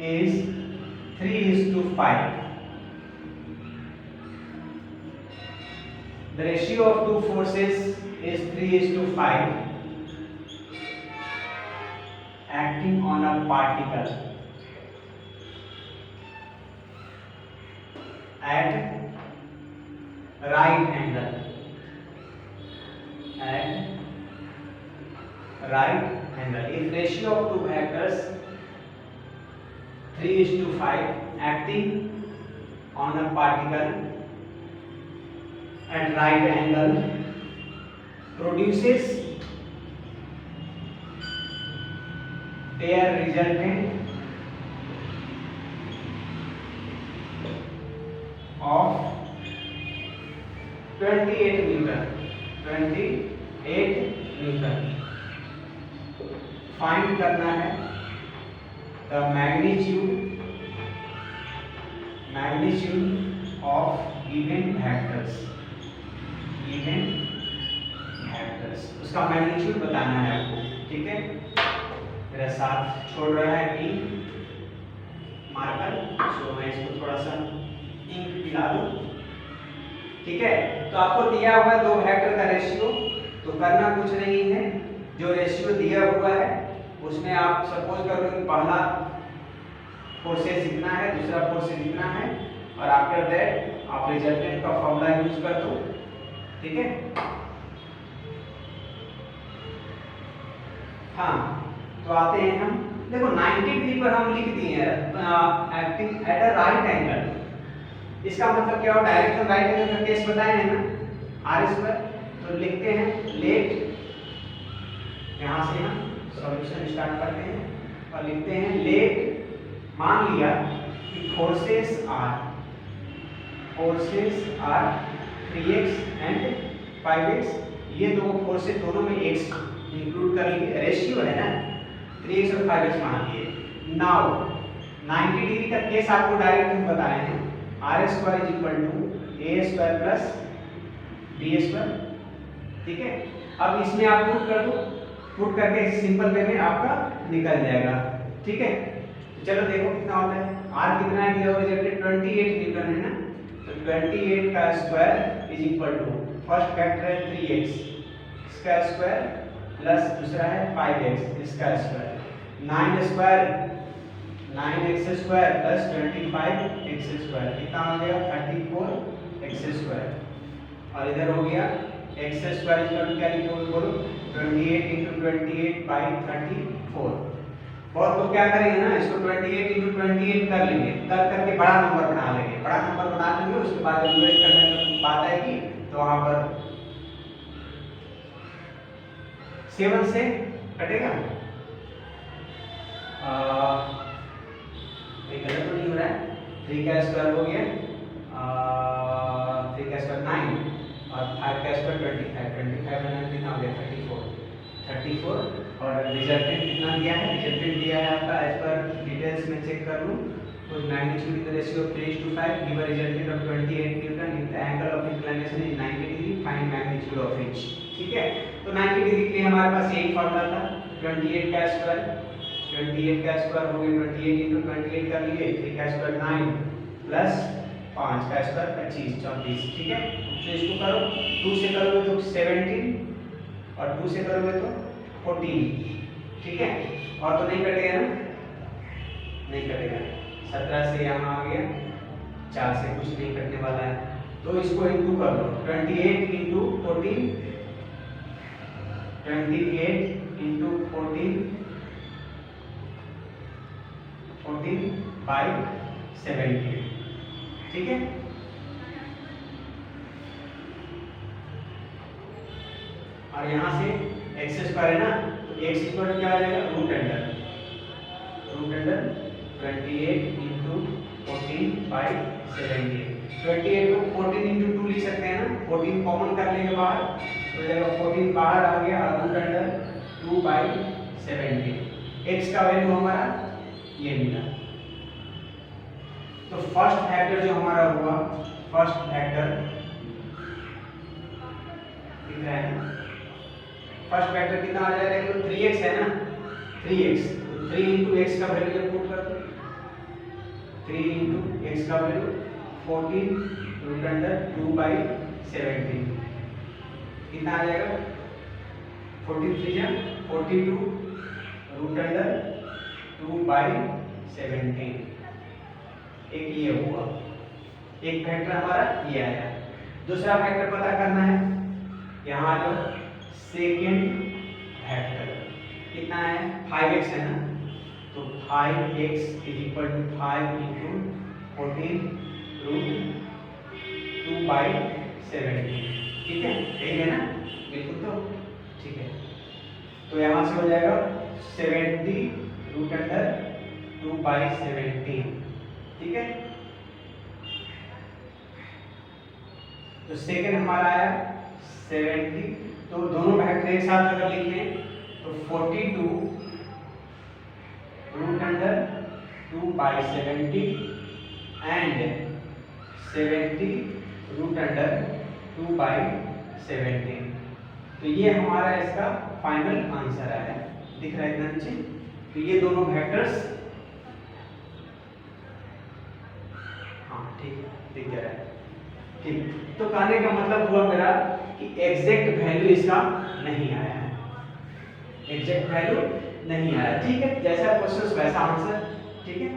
is 3:5. The ratio of 2 forces is 3:5 acting on a particle at right angle. If ratio of 2 vectors 3:5 acting on a particle at right angle produces their resultant of 28 Newton. Find करना है the magnitude of given vectors, उसका magnitude बताना है आपको, ठीक है। मेरा साथ छोड़ रहा है इंक मार्कर, सो मैं इसको थोड़ा सा इंक पिला दूं, ठीक है। तो आपको दिया हुआ है 2 वेक्टर का रेशियो, तो करना कुछ नहीं है, जो रेशियो दिया हुआ है उसमें आप सपोज कर लो कि पहला फोर्सेस इतना है, दूसरा फोर्सेस इतना है, और आफ्टर दैट आप रिजल्टेंट का फॉर्मूला यूज कर दो, ठीक है। हाँ तो आते हैं हम, देखो 90 डिग्री पर हम लिख दिए हैं acting at a right angle, इसका मतलब क्या हो, डायरेक्ट राइट एंगल का केस बताए हैं ना आरएस पर, तो लिखते हैं लेट, यहाँ से हम सॉल्यूशन स्टार्ट करते हैं और लिखते हैं लेट, मान लिया कि forces are 3x and 5x, ये दो फोर्सेस दोनों में x इंक्लूड कर लेंगे, रेशियो है ना 3x और 5x मान लिए। नाउ 90 डिग्री का केस आपको डायरेक्ट हम बताए हैं, r² = A square plus B square. ठीक है, अब इसमें आप पुट कर दो, पुट करके सिंपल वे में आपका निकल जाएगा। ठीक है, तो चलो देखो कितना होता है। आर कितना है दिया हुआ है, 28 न्यूटन है ना, तो 28 का square is equal to first factor है 3x इसका स्क्वायर प्लस दूसरा है 5x इसका square, 9 square 9x square plus 25x square कितना हो गया 34x स्क्वायर, और इधर हो गया x स्क्वायर इक्वल टू क्या लिखोगे बोलो 28 × 28 बाई 34। बहुत लोग क्या करेंगे ना, इसको 28 × 28 कर लेंगे, कर करके बड़ा नंबर बना लेंगे, बड़ा नंबर बना लेंगे, उसके बाद डिवाइड करने की बात आएगी तो वहां पर 7 से कटेगा। ये गलत तो नहीं हो रहा है, 3 का स्क्वायर हो गया 3 का स्क्वायर 9 और 5 का स्क्वायर 25 में कितना हो गया 34 और रिजल्टेंट कितना दिया है, रिजल्टेंट दिया है आपका एज पर डिटेल्स में चेक कर लूं तो magnitude in the ratio of 3:5 give a resultant of 28 Newton if the angle of inclination is 90 degree, find magnitude of each. ठीक है, तो 90 डिग्री के लिए हमारे पास यही फार्मूला था 28 का स्क्वायर हो गया 28 × 28 कर लिए, 3 का स्क्वायर 9 प्लस 5 का स्क्वायर 25 34। ठीक है, तो इसको करो 2 से करोगे तो 17 और 2 से करोगे तो 14। ठीक है, और तो नहीं कटेगा ना, नहीं कटेगा, 17 से यहाँ आ गया 4 से कुछ नहीं कटने वाला है, तो इसको इनटू कर लो 28 × 14 14 बाई 17। ठीक है, और यहाँ से x स्क्वायर है ना, तो x स्क्वायर क्या आ जाएगा रूट अंडर 28 × 14 बाई 17। 28 को 14 × 2 लिख सकते हैं ना, 14 कॉमन कर लेंगे बाहर तो जाएगा 14 बाहर आ गया रूट अंडर 2 बाई 17। x का वैल्यू हमारा ये मिला। तो फर्स्ट फैक्टर जो हमारा हुआ, फर्स्ट फैक्टर दिख रहा है ना, फर्स्ट फैक्टर कितना आ जाएगा, तो 3x है ना, 3x 3 × x का वैल्यू जब पुट कर दो 3 × x का वैल्यू 14 रूट अंडर 2 बाई 17 कितना आ जाएगा 43 42 रूट अंडर 2 बाई 17। एक ये हुआ, एक फैक्टर हमारा ये आया। दूसरा फैक्टर पता करना है, यहाँ जो सेकेंड फैक्टर कितना है 5x है ना, तो 5x is equal to 5 × 14 root 2 by 17। ठीक है, यही है ना, बिल्कुल। तो ठीक है, तो यहाँ से हो जाएगा 70 रूट अंडर 2 बाई 17। ठीक है, तो सेकेंड हमारा आया 70, तो दोनों फैक्टर एक साथ अगर लिखें तो 42 root under 2 by 70 and 70 root under 2 by 17। तो ये हमारा इसका फाइनल आंसर आया, दिख रहा है इतना नीचे। तो ये दोनों वेक्टर्स, हाँ ठीक है, दिख रहा है। ठीक, तो कहने का मतलब हुआ मेरा कि एग्जैक्ट वैल्यू इसका नहीं आया है, एग्जैक्ट वैल्यू नहीं आया। ठीक है, जैसा क्वेश्चन वैसा आंसर। ठीक है,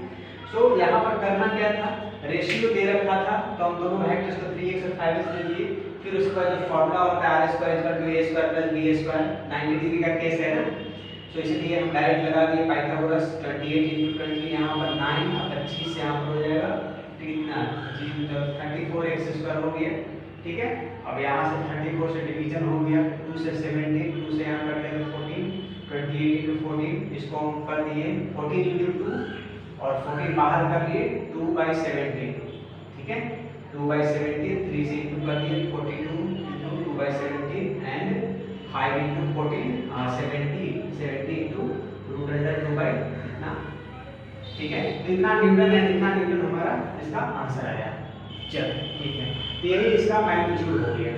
सो यहाँ पर करना क्या था, रेशियो दे रखा था तो हम दोनों वेक्टर्स को 3x और 5x ले लिए, फिर उसके बाद जो फॉर्मूला होता है r square equal to a square plus b square, 90 degree का केस है ना, सो इसलिए हम डायरेक्ट लगा दिए पाइथागोरस। 28 × 20 यहाँ पर 9 और 25 से यहाँ पर हो जाएगा कितना 34x स्क्वायर हो गया। ठीक है, अब यहाँ से 34 से डिवीजन हो गया, 2 से 17, 2 से यहाँ कर देंगे 14, 28 × 14 इसको हम कर दिए 14 × 2 और 14 बाहर कर लिए 2 बाई 17। ठीक है, 2 बाई 17, 3 से इंटू कर दिए 42 × 2 by 17 and 5 × 14 70 into root under 2 by इतना। ठीक है, इतना न्यूटन है, इतना न्यूटन हमारा इसका आंसर आया। चलो ठीक है। तो यही इसका मैग्नीट्यूड हो गया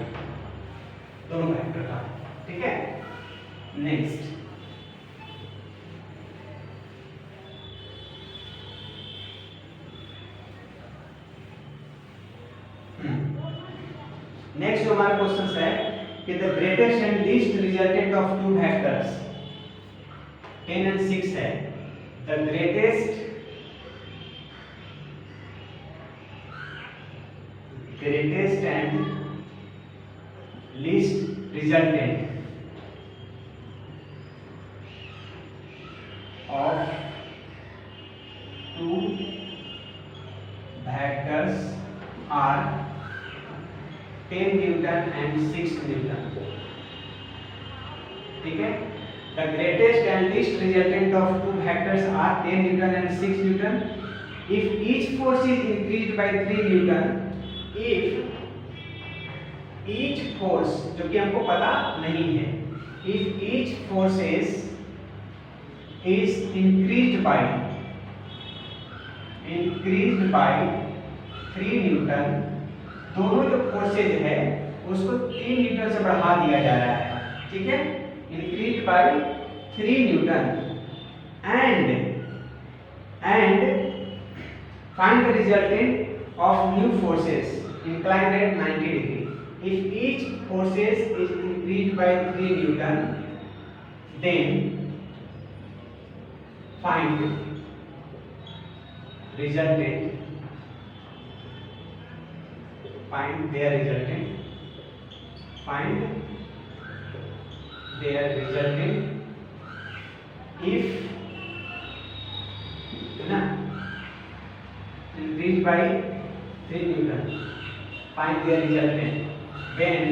दोनों वेक्टर का। ठीक है, नेक्स्ट नेक्स्ट जो हमारा क्वेश्चन है कि the greatest and least resultant of two vectors 10 and 6 है। The greatest and least resultant of two vectors are 10 newton and 6 newton. ठीक है, the greatest and least resultant of two vectors are 10 newton and 6 newton if each force is increased by 3 newton, if each force, जो कि हमको पता नहीं है, if each forces is increased by 3 Newton, दोनों जो फोर्सेज है उसको 3 न्यूटन से बढ़ा दिया जा रहा है। ठीक है, increase by 3 Newton and find the resultant of new forces inclined at 90 degree। if each forces is increased by 3 newton, then find resultant, find their resultant if ना increased by 3 newton, find their resultant when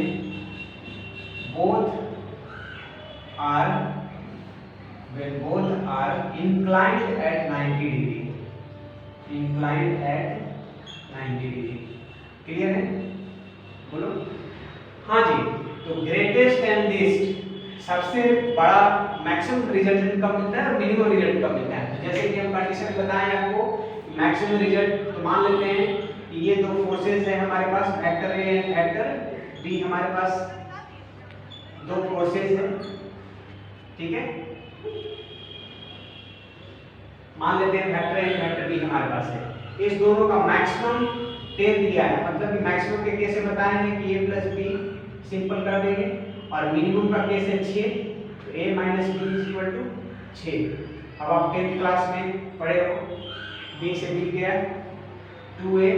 both are inclined at 90 degree, clear है? बोलो हाँ जी। तो greatest and least, सबसे बड़ा maximum result कब मिलता है और मिनिमम रिजल्ट कब मिलता है। जैसे कि हम कंडीशन बताएं आपको, मैक्सिमम रिजल्ट तो मान लेते हैं कि ये दो फोर्सेस है हमारे पास, vector A and vector B, हमारे पास दो फोर्सेस है। ठीक है, मान लेते हैं vector A and vector B हमारे पास है। इस दोनों का मैक्सिमम 10 दिया है, मतलब कि मैक्सिमम के कैसे बताएंगे कि a प्लस बी सिंपल कर देंगे, और मिनिमम का केस है 6, तो a minus B is equal to 6। अब आप 10th क्लास में पढ़े हो, b से मिल गया 2a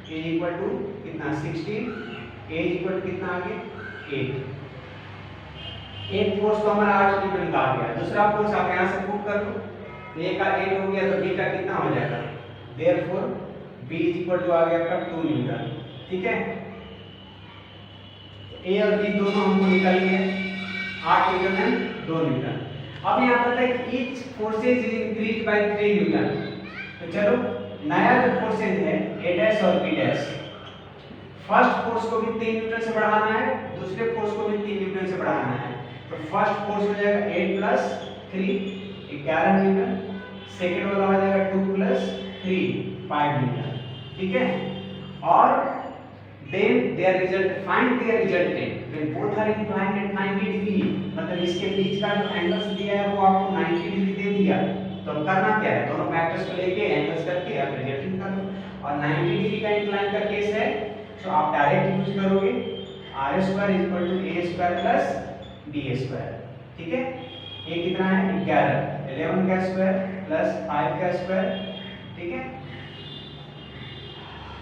इज इक्वल टू कितना 16, a इज इक्वल टू कितना आ गया 8। एक फोर्स तो हमारा 8 न्यूटन का आ गया, दूसरा फोर्स आप यहाँ से पुट कर लो, तो a का 8 हो गया तो b का कितना हो जाएगा, therefore b is equal to आ गया आपका 2 न्यूटन। ठीक है, a और b दोनों हमको निकल गए 8 न्यूटन एंड 2 न्यूटन। अब यहाँ पता है कि each forces is increase by 3 Newton, तो चलो नया जो फोर्सेज है a डैश और b डैश, फर्स्ट फोर्स को भी 3 न्यूटन से बढ़ाना है, दूसरे फोर्स को भी 3 न्यूटन से बढ़ाना है। तो फर्स्ट फोर्स हो जाएगा 8 प्लस 3 11 न्यूटन, सेकंड वाला हो जाएगा 2 प्लस 3 5 न्यूटन। ठीक है, और then their result, find their resultant when both are inclined at 90 degree, मतलब इसके बीच का जो एंगल्स दिया है वो आपको 90 डिग्री दे दिया, तो अब करना क्या है, दोनों फैक्टर्स को लेके एंगल्स करके आप रिजल्टेंट कर लो। और 90 डिग्री का इंक्लाइन का केस है तो आप डायरेक्ट यूज करोगे r square is equal to a square plus b square. ठीक है, a कितना है 11, 11 का स्क्वायर प्लस 5 का स्क्वायर। ठीक है,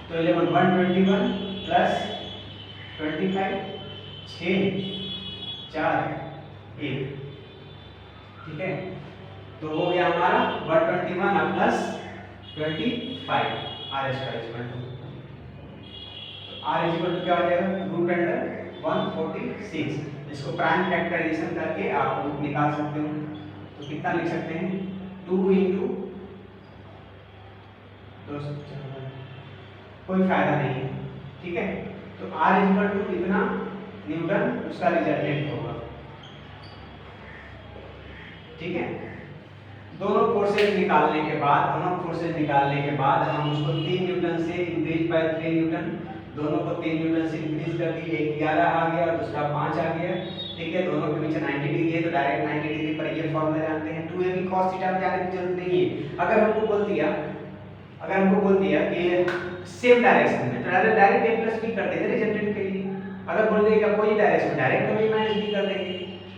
तो 11 121 प्लस 25 6 4 1। ठीक है, तो हो गया हमारा 121 plus 25 r square equal to r equal to क्या हो जाएगा रूट अंडर 146। इसको प्राइम फैक्टराइजेशन करके आप रूट निकाल सकते हो, तो कितना लिख सकते हैं 2 इंटू, कोई फायदा नहीं है। ठीक है, तो r इक्वल टू कितना न्यूटन उसका रिजल्टेंट होगा। ठीक है, दोनों फोर्सेज निकालने के बाद हम उसको 3 न्यूटन से इंक्रीज बाय 3 न्यूटन दोनों को 3 न्यूटन से इंक्रीज कर दी, एक 11 आ गया और दूसरा 5 आ गया, ठीक है। दोनों के बीच 90 डिग्री है तो डायरेक्ट 90 डिग्री पर ये फॉर्मूला जानते हैं। 2ab cos थीटा में जाने की जरूरत नहीं है। अगर हमको बोल दिया कि सेम डायरेक्शन में तो डायरेक्ट a प्लस b कर देंगे रिजल्टेंट के लिए। अगर बोल देगा कोई डायरेक्शन डायरेक्ट हम a माइनस b कर देंगे।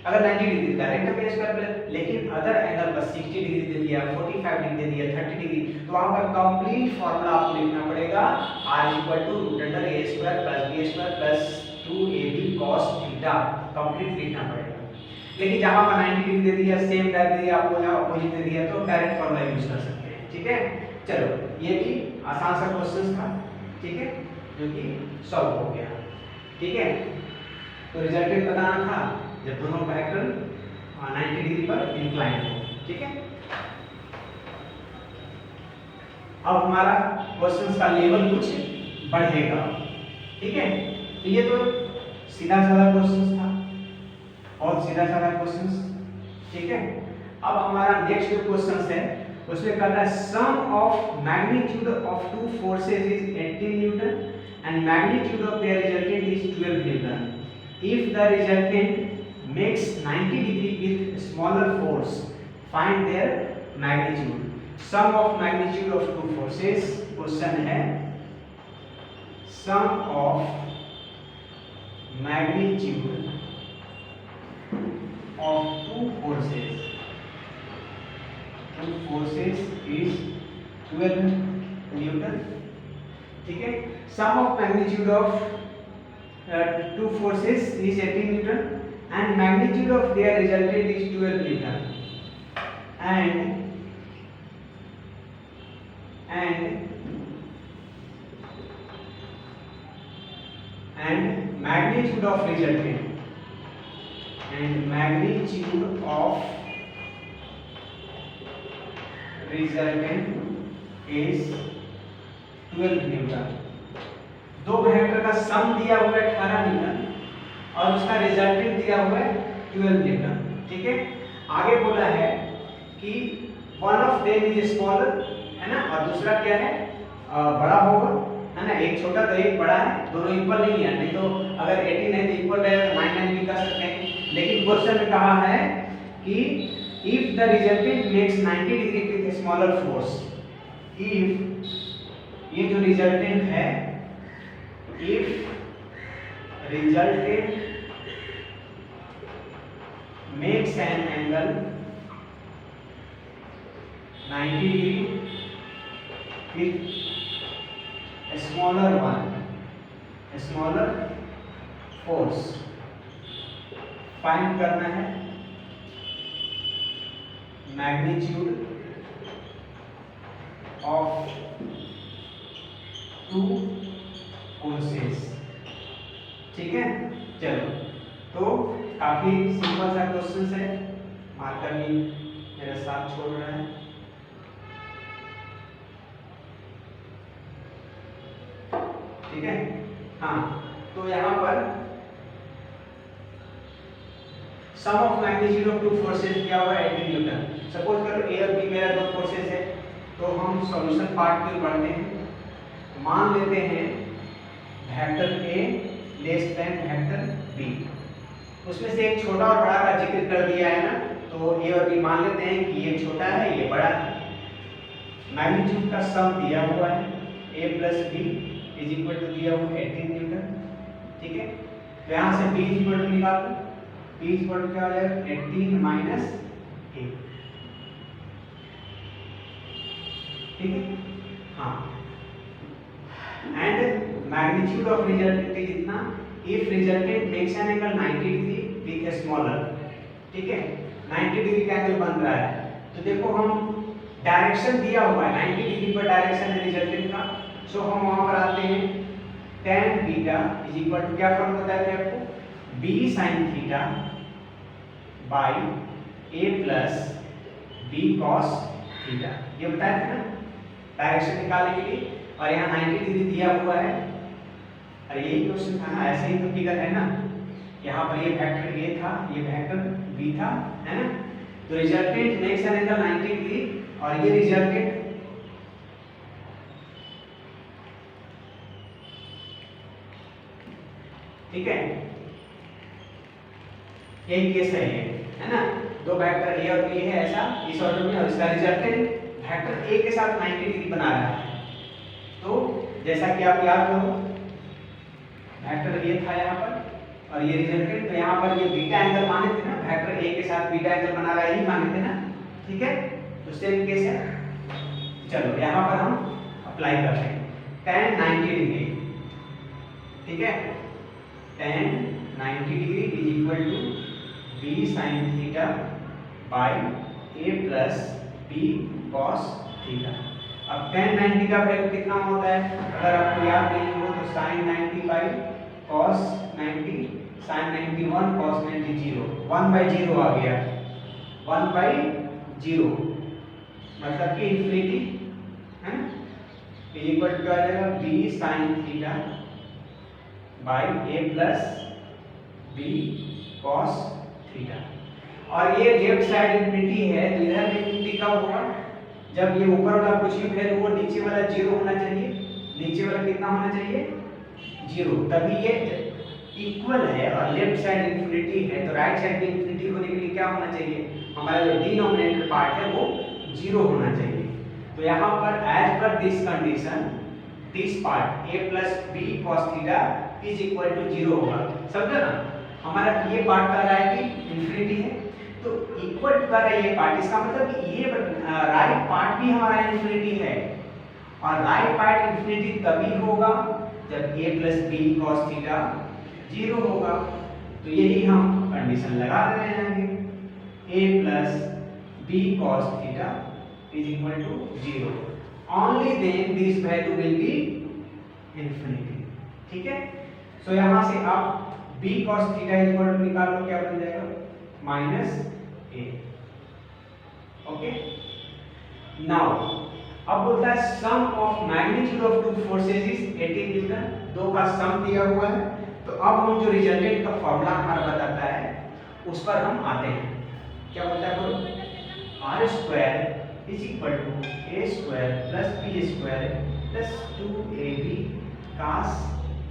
अगर 90 डिग्री डायरेक्ट हम a स्क्वायर प्लस, लेकिन अदर एंगल पर 60 डिग्री दे दिया, 45 डिग्री दे दिया, 30 डिग्री, तो वहां पर कंप्लीट फार्मूला आपको लिखना पड़ेगा r √a² + b² + 2ab cos theta, complete लिखना पड़ेगा। लेकिन जहां पर 90 डिग्री दे दिया, सेम डायरेक्ट दे दिया, आपको यहां अपोजिट दे दिया, तो डायरेक्ट फार्मूला यूज कर सकते हैं, ठीक है। चलो ये भी आसान सा क्वेश्चन था, ठीक है, जो कि सॉल्व हो गया, ठीक है। तो रिजल्टेंट बताना था जब दोनों वेक्टर 90 डिग्री पर इंक्लाइन हो, ठीक है। अब हमारा क्वेश्चंस का लेवल कुछ बढ़ेगा, ठीक है। तो ये तो सीधा साधा क्वेश्चंस था और सीधा साधा क्वेश्चंस, ठीक है। अब हमारा नेक्स्ट जो क्वेश्चंस है उसमें कहता है sum of magnitude of two forces is 18 newton and magnitude of their resultant is 12 newton if the resultant makes 90 degree with smaller force find their magnitude. Sum of magnitude of two forces, question है sum of magnitude of two forces is 12 Newton, ठीक है। sum of magnitude of two forces is 18 Newton and magnitude of their resultant is 12 Newton and magnitude of resultant is 12 Newton. दो vector का सम दिया हुआ है 18 Newton और उसका resultant दिया हुआ है 12 न्यूटन, ठीक है। आगे बोला है कि one of them is smaller, है ना, और दूसरा क्या है, बड़ा होगा, है ना। एक छोटा तो एक बड़ा है, दोनों इक्वल नहीं है, नहीं तो अगर 18 है तो इक्वल है, 9 भी कर सकते हैं। लेकिन क्वेश्चन में कहा है कि if the resultant makes 90 degree with smaller force, if ये जो रिजल्टेंट है, if resultant makes an angle 90 degree with smaller force, find करना है मैग्नीट्यूड ऑफ टू फोर्सेस, ठीक है। चलो, तो काफी सिंपल सा क्वेश्चन है, मार्कर भी मेरे साथ छोड़ रहा है, ठीक है। हाँ, तो यहाँ पर sum of magnitude of two forces क्या हुआ है 18 न्यूटन। सपोज करो ए और बी मेरा दो फोर्सेस है, तो हम सॉल्यूशन पार्ट की ओर बढ़ते हैं। मान लेते हैं vector A less than vector B, उसमें से एक छोटा और बड़ा का जिक्र कर दिया है ना, तो ए और बी मान लेते हैं कि ये छोटा है ये बड़ा है। मैग्नीट्यूड का सम दिया हुआ है a plus B is equal to दिया हुआ 18 न्यूटन, ठीक है। तो यहाँ से b इज इक्वल टू निकाल दो, b इज इक्वल टू क्या हो जाएगा 18 माइनस a, ठीक है। हाँ, and magnitude of resultant is इतना if resultant makes an angle 90 degree with smaller, ठीक है। 90 डिग्री का एंगल बन रहा है, तो देखो हम डायरेक्शन दिया हुआ है 90 डिग्री पर डायरेक्शन है रिजल्टेंट का, सो हम वहां पर आते हैं tan beta is equal to क्या फॉर्मूला बताया था आपको, b sin theta by a plus b cos theta, ये बताया था ना डायरेक्शन निकालने के लिए। और यहाँ 90 डिग्री दिया हुआ है, अरे यही क्वेश्चन था ना, ऐसे ही तो फिगर है ना, यहाँ पर ये वेक्टर a था, ये वेक्टर b था, है ना। तो resultant makes an angle 90 degree और ये रिजल्टेंट ठीक है, एक केस है ना, दो वेक्टर ए और बी है ऐसा इस ऑर्डर में, और इसका रिजल्टेंट वेक्टर ए के साथ 90 डिग्री बना रहा है। तो जैसा कि आप याद करो, वेक्टर ए था यहाँ पर और ये रिजल्टेंट, तो यहाँ पर ये बीटा एंगल माने थे ना, वेक्टर ए के साथ बीटा एंगल बना रहा है, यही माने थे ना, ठीक है। तो सेम केस है, चलो यहाँ पर हम अप्लाई करते हैं tan 90 डिग्री, ठीक है, tan 90 degree is equal to b sin theta by a plus b cos theta. अब tan 90 का वैल्यू कितना होता है, अगर आपको याद नहीं हो तो sin 90 bye cos 90 sin 90 1 cos 90 0, 1 by 0 आ गया, 1 by 0 मतलब कि इंफिनिटी है ना, इक्वल टू क्या आ जाएगा b sin theta by a plus b cos theta. और ये लेफ्ट साइड इंफिनिटी है, तो इधर इंफिनिटी कब होगा, जब ये ऊपर वाला कुछ भी वैल्यू हो नीचे वाला 0 होना चाहिए, नीचे वाला कितना होना चाहिए 0, तभी ये इक्वल है। और लेफ्ट साइड इंफिनिटी है तो राइट साइड भी इंफिनिटी होने के लिए क्या होना चाहिए, हमारा जो डिनोमिनेटर पार्ट है वो 0 होना चाहिए। तो यहाँ पर as per this condition this part a plus b cos theta is equal to 0 होगा, समझा ना। हमारा ये पार्ट कर रहा है कि इंफिनिटी है तो इक्वल कर रहा है ये पार्ट, इसका मतलब कि ये राइट पार्ट भी हमारा इंफिनिटी है, और राइट पार्ट इंफिनिटी तभी होगा जब a plus b cos theta 0 होगा। तो यही हम कंडीशन लगा रहे हैं आगे, a plus b cos theta is equal to 0, only then this value will be infinity, ठीक है। सो यहाँ से आप b cos theta equal to निकाल लो, क्या बन जाएगा माइनस a, ओके। नाउ अब बोलता है sum of magnitude of two forces is 18 newton, दो का सम दिया हुआ है। तो अब हम जो रिजल्टेंट का फॉर्मूला हमारा बताता है उस पर हम आते हैं, क्या बोलता है बोलो, r square is equal to a square plus b square plus 2ab cos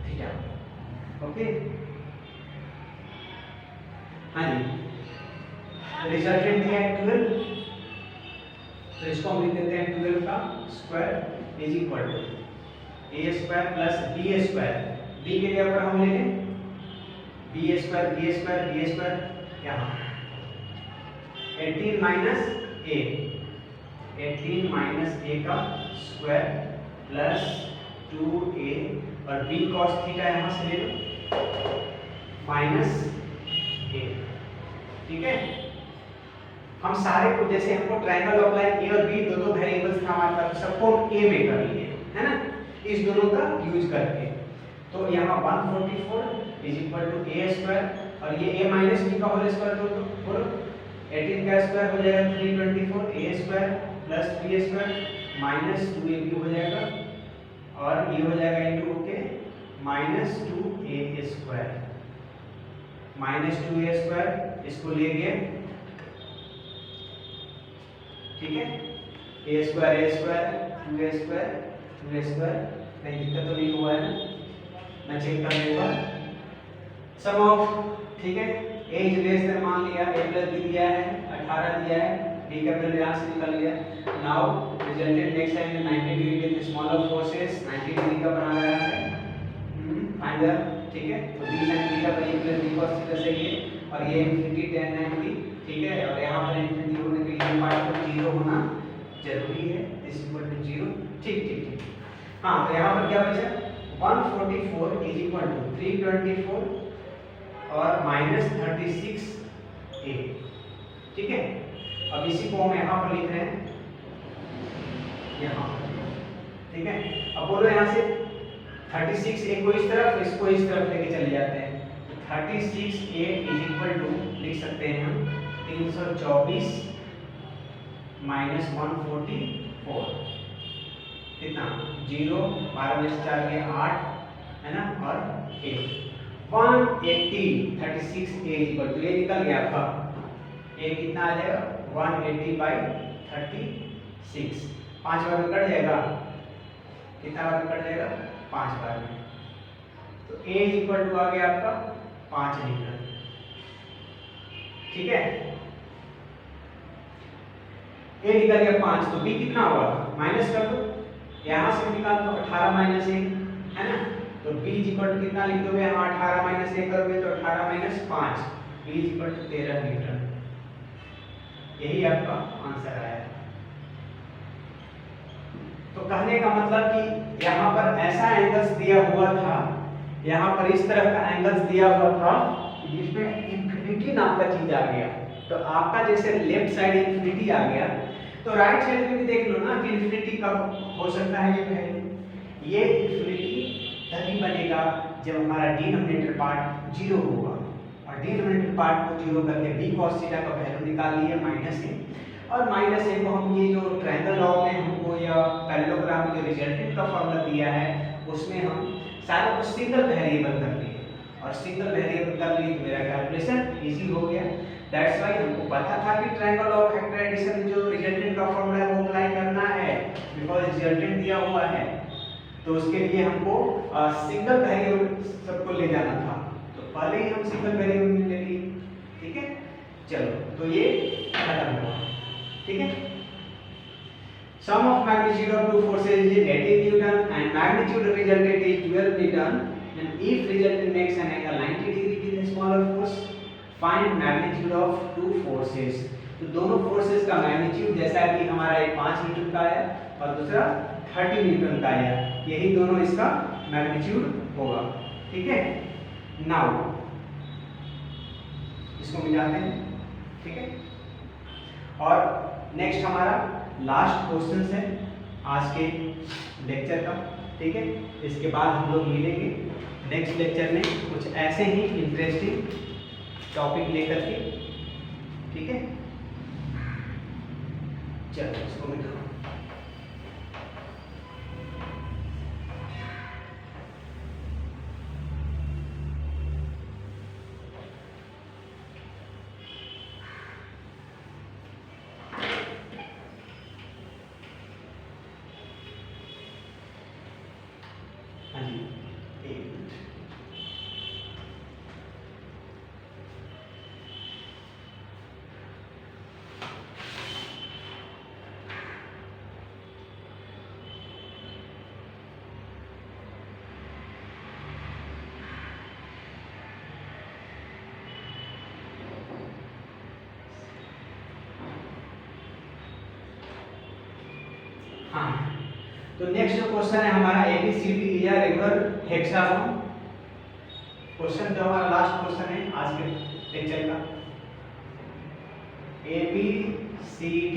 theta, okay. हाँ जी, रिजल्टेंट दिया है 12, तो इसको हम लिख देते हैं 12 का square is equal to a square plus b square, b के जगह पर हम ले लें b square b square b square, यहाँ 18 माइनस a का स्क्वायर प्लस 2a और b cos थीटा यहाँ से ले लो माइनस a, ठीक है। हम सारे को जैसे हमको ट्रायंगल ऑफ लाइन a और b दोनों वेरिएबल्स था हमारे पास, सबको हम a में कर लिए है ना, इस दोनों का यूज करके। तो यहाँ 144 is equal to a square और ये a माइनस b का होल स्क्वायर, तो 18 का स्क्वायर हो जाएगा 324 a square plus 3 square minus 2ab हो जाएगा, और ये हो जाएगा इनटू के minus 2a square, minus 2a square इसको ले गए, ठीक है, a square 2a square 2a square, कहीं दिक्कत तो नहीं हुआ है ना, मैं चेक कर लूंगा सम ऑफ, ठीक है। a इज लेस देन मान लिया, a प्लस b दिया है 18 दिया है, b का वैल्यू यहां से निकल गया। Now resultant next time 90 degree with smaller forces 90 degree का बना रहा है, फाइंड द, ठीक है। तो b sin थीटा पर a plus b cos theta सही है, और ये इंफिनिटी tan 90, ठीक है, और यहां पर इंफिनिटी होने के लिए पार्ट को 0 होना जरूरी है, इज इक्वल टू 0, ठीक ठीक ठीक। हां, तो यहां पर क्या बचा 144 इज इक्वल टू 324 और माइनस 36a, ठीक है। अब इसी को हम यहाँ पर लिख रहे हैं, यहाँ, ठीक है। अब बोलो यहाँ से 36a को इस तरफ, इसको इस तरफ लेके चले जाते हैं, 36a इज इक्वल टू लिख सकते हैं हम 324 माइनस 144, कितना 0, 12 में 4 के 8 है ना, और 1 180 36a इक्वल टू, ये निकल गया आपका, a कितना आ जाएगा 180 बाई 36, 5 बार में कट जाएगा, कितना बार में कट जाएगा 5 बार में, तो A इज इक्वल टू आ गया आपका 5 मीटर। ठीक है, A निकल गया 5, तो B कितना होगा माइनस कर दो, यहां से निकाल दो 18 माइनस 1 है ना। तो B इज इक्वल टू कितना लिख दोगे, यहाँ 18 माइनस 1 करोगे तो 18 माइनस 5, B is equal to 13 meter. यही आपका आंसर आया। तो कहने का मतलब कि यहाँ पर ऐसा एंगल्स दिया हुआ था, यहाँ पर इस तरह का एंगल्स दिया हुआ था जिसमें इंफिनिटी नाम का चीज आ गया। तो आपका जैसे लेफ्ट साइड इंफिनिटी आ गया, तो राइट साइड में भी देख लो ना कि इंफिनिटी कब हो सकता है। ये पहले ये इंफिनिटी तभी बनेगा जब हमारा डिनोमिनेटर पार्ट 0 होगा, और डिनोमिनेटर पार्ट को 0 करके b cos थीटा का वैल्यू निकाल लिया -a, और -a को हम ये जो ट्रायंगल लॉ में हमको या पैरेललोग्राम में जो रिजल्टेंट का फॉर्मूला दिया है उसमें हम सारा कुछ सिंगल वेरिएबल कर लिए, और सिंगल वेरिएबल कर लिए तो मेरा कैलकुलेशन इजी हो गया। दैट्स वाई हमको पता था कि ट्रायंगल ऑफ फैक्टर एडिशन में जो रिजल्टेंट का फॉर्मूला है वो अप्लाई करना है, बिकॉज़ रिजल्टेंट दिया हुआ है। तो उसके लिए हमको सिंगल वेरिएबल सबको ले जाना था, तो पहले ही हम सिंगल वेरिएबल ले लिए। ठीक है, चलो तो ये खत्म हुआ। ठीक है, sum of magnitude of two forces is 80 Newton and magnitude resultant is 12 Newton, and if resultant makes an angle 90 degree with a smaller force, find magnitude of two forces। तो दोनों फोर्सेस का मैग्नीट्यूड जैसा कि हमारा एक 5 Newton का आया और दूसरा 30 न्यूटन का आया, यही दोनों इसका मैग्नीट्यूड होगा। ठीक है, नाउ इसको मिलाते हैं। ठीक है, और नेक्स्ट हमारा लास्ट क्वेश्चन है आज के लेक्चर का। ठीक है, इसके बाद हम लोग मिलेंगे नेक्स्ट लेक्चर में कुछ ऐसे ही इंटरेस्टिंग टॉपिक लेकर के। ठीक है, चलो इसको मिलाओ। हाँ, तो नेक्स्ट जो क्वेश्चन है हमारा ABCD या रेगुलर हेक्सागोन। क्वेश्चन जो हमारा लास्ट क्वेश्चन है आज के लेक्चर का, ABCD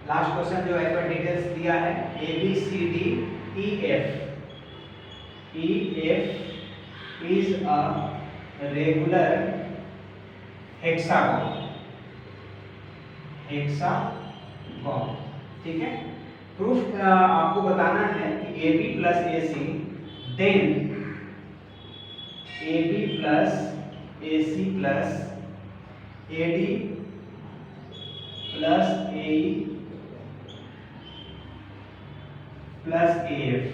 लास्ट क्वेश्चन जो है पर डिटेल्स दिया है ABCD EF is a regular hexagon। ठीक है, प्रूफ आपको बताना है कि AB plus AC then AB plus AC plus AD plus AE plus AF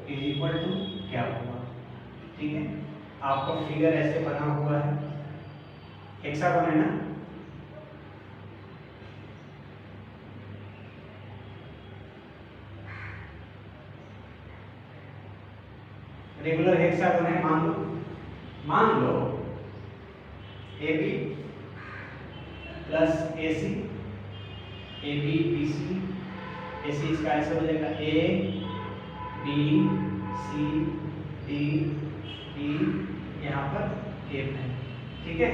is equal to क्या होगा। ठीक है, आपका फिगर ऐसे बना हुआ है, हेक्सागोन है ना। रेगुलर हेक्सागोन है, मान लो AB plus AC, AB BC, AC इसका ऐसे हो जाएगा A B C D E, यहाँ पर F है। ठीक है,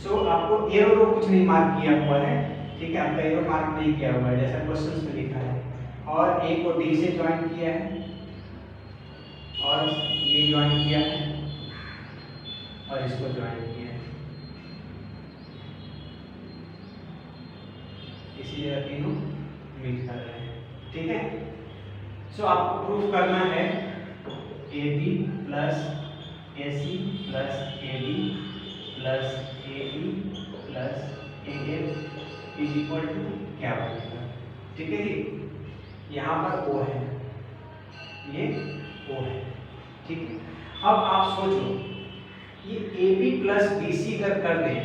सो आपको एरो कुछ नहीं मार्क किया हुआ है। ठीक है, आपका एरो मार्क नहीं किया हुआ है जैसा क्वेश्चन में लिखा है, और A को D से ज्वाइन किया है और ये ज्वाइन किया है और इसको ज्वाइन किया है, इसीलिए तीनों मीट कर रहे हैं। ठीक है, सो आपको प्रूफ करना है AB plus AC plus AD plus AE plus AF is equal to क्या बनेगा। ठीक है जी, यहाँ पर O है, ये O है, ठीक है। अब आप सोचो ये AB प्लस BC अगर कर दें,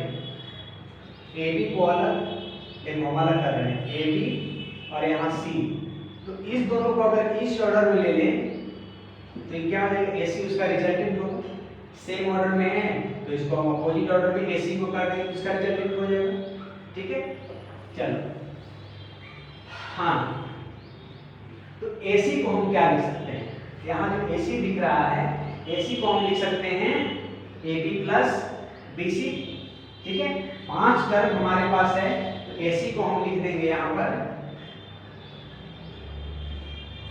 AB को अलग देखो हम अलग कर रहे हैं AB और यहाँ C, तो इस दोनों को अगर इस ऑर्डर में ले लें तो ये क्या हो जाएगा, AC उसका रिजल्टेंट होगा। सेम ऑर्डर में है तो इसको हम अपोजिट ऑर्डर में AC को कर देंगे तो इसका रिजल्टेंट हो जाएगा, ठीक है। चलो हाँ, तो AC को हम क्या लिख सकते हैं, यहाँ जो AC दिख रहा है AC को हम लिख सकते हैं AB प्लस BC, ठीक है। 5 टर्म हमारे पास है तो AC को हम लिख देंगे यहाँ पर,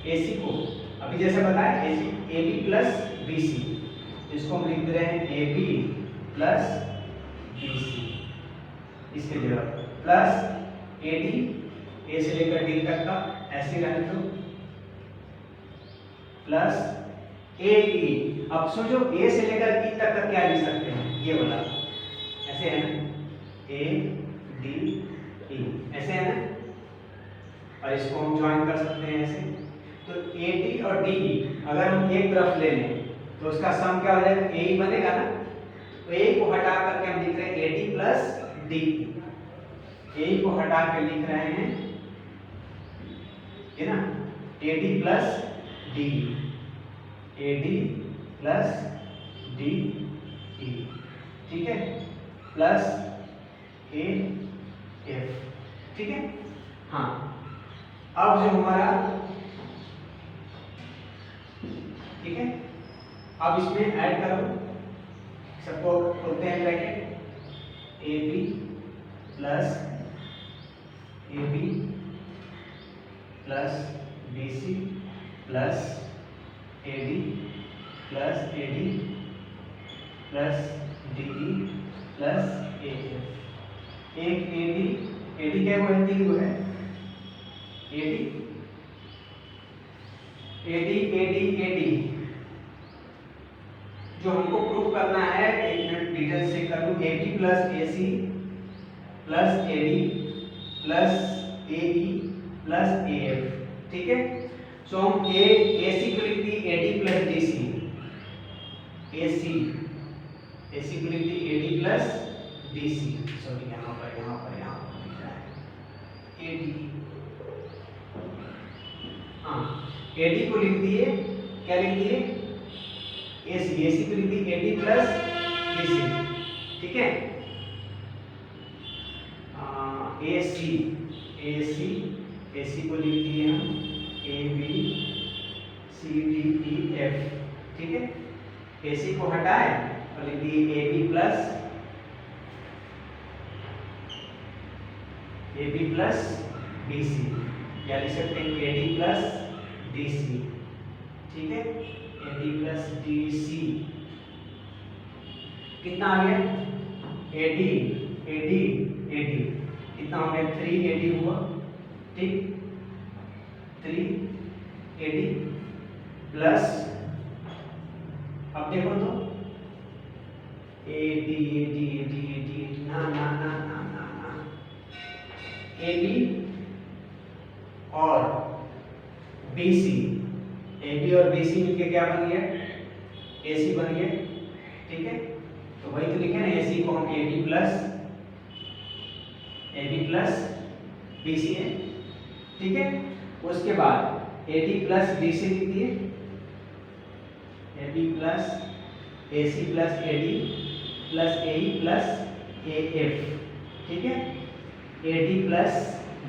AC को अभी जैसे बताया AB प्लस BC, इसको हम लिख दे रहे हैं AB प्लस BC, इसके जगह प्लस AD, A से लेकर D तक का ऐसे रहने दो, प्लस AE। अब सोचो A से लेकर E तक का क्या लिख सकते हैं, ये वाला ऐसे है ना, ADE ऐसे है ना, और इसको हम ज्वाइन कर सकते हैं ऐसे। तो AD और DE अगर हम एक तरफ ले लें तो उसका सम क्या हो जाएगा, AE बनेगा ना, तो AE को हटा करके हम लिख रहे हैं AD प्लस DE, AE को हटा के लिख रहे हैं है ना AD plus DE, AD plus DE, ठीक है, प्लस AF, ठीक है। हाँ अब जो हमारा, ठीक है, अब इसमें ऐड करो, सबको खोलते हैं bracket, AB plus AB plus BC plus AD plus AD plus DE plus AF। एक AD क्या है, 3 को है AD जो हमको प्रूव करना है, एक मिनट डिटेल से कर लूं, AB plus AC plus AD plus AE plus AF, ठीक है। सो हम AC को लिख दी AD प्लस DC, AC को लिख दी AD प्लस DC, सॉरी यहाँ पर लिख रहा है AD, हाँ AD को लिख दिए, क्या लिख दिए AC को लिख दी AD प्लस DC, ठीक है। AC को लिख दिए हम ABCDEF, ठीक है। AC को हटाए और लिख दिए AB प्लस BC, क्या लिख सकते हैं AD प्लस DC, ठीक है, AD प्लस DC, कितना आ गया AD कितना हो गया 3AD हुआ, ठीक, 3AD प्लस, अब देखो तो AD ना AB और BC, AB और BC मिलके क्या बन गया, AC बन गया, ठीक है। तो वही तो लिखे ना, AC को हम AB प्लस BC है, ठीक है। उसके बाद AD प्लस BC लिख दिए, AB plus AC plus AD plus AE plus AF, ठीक है। AD प्लस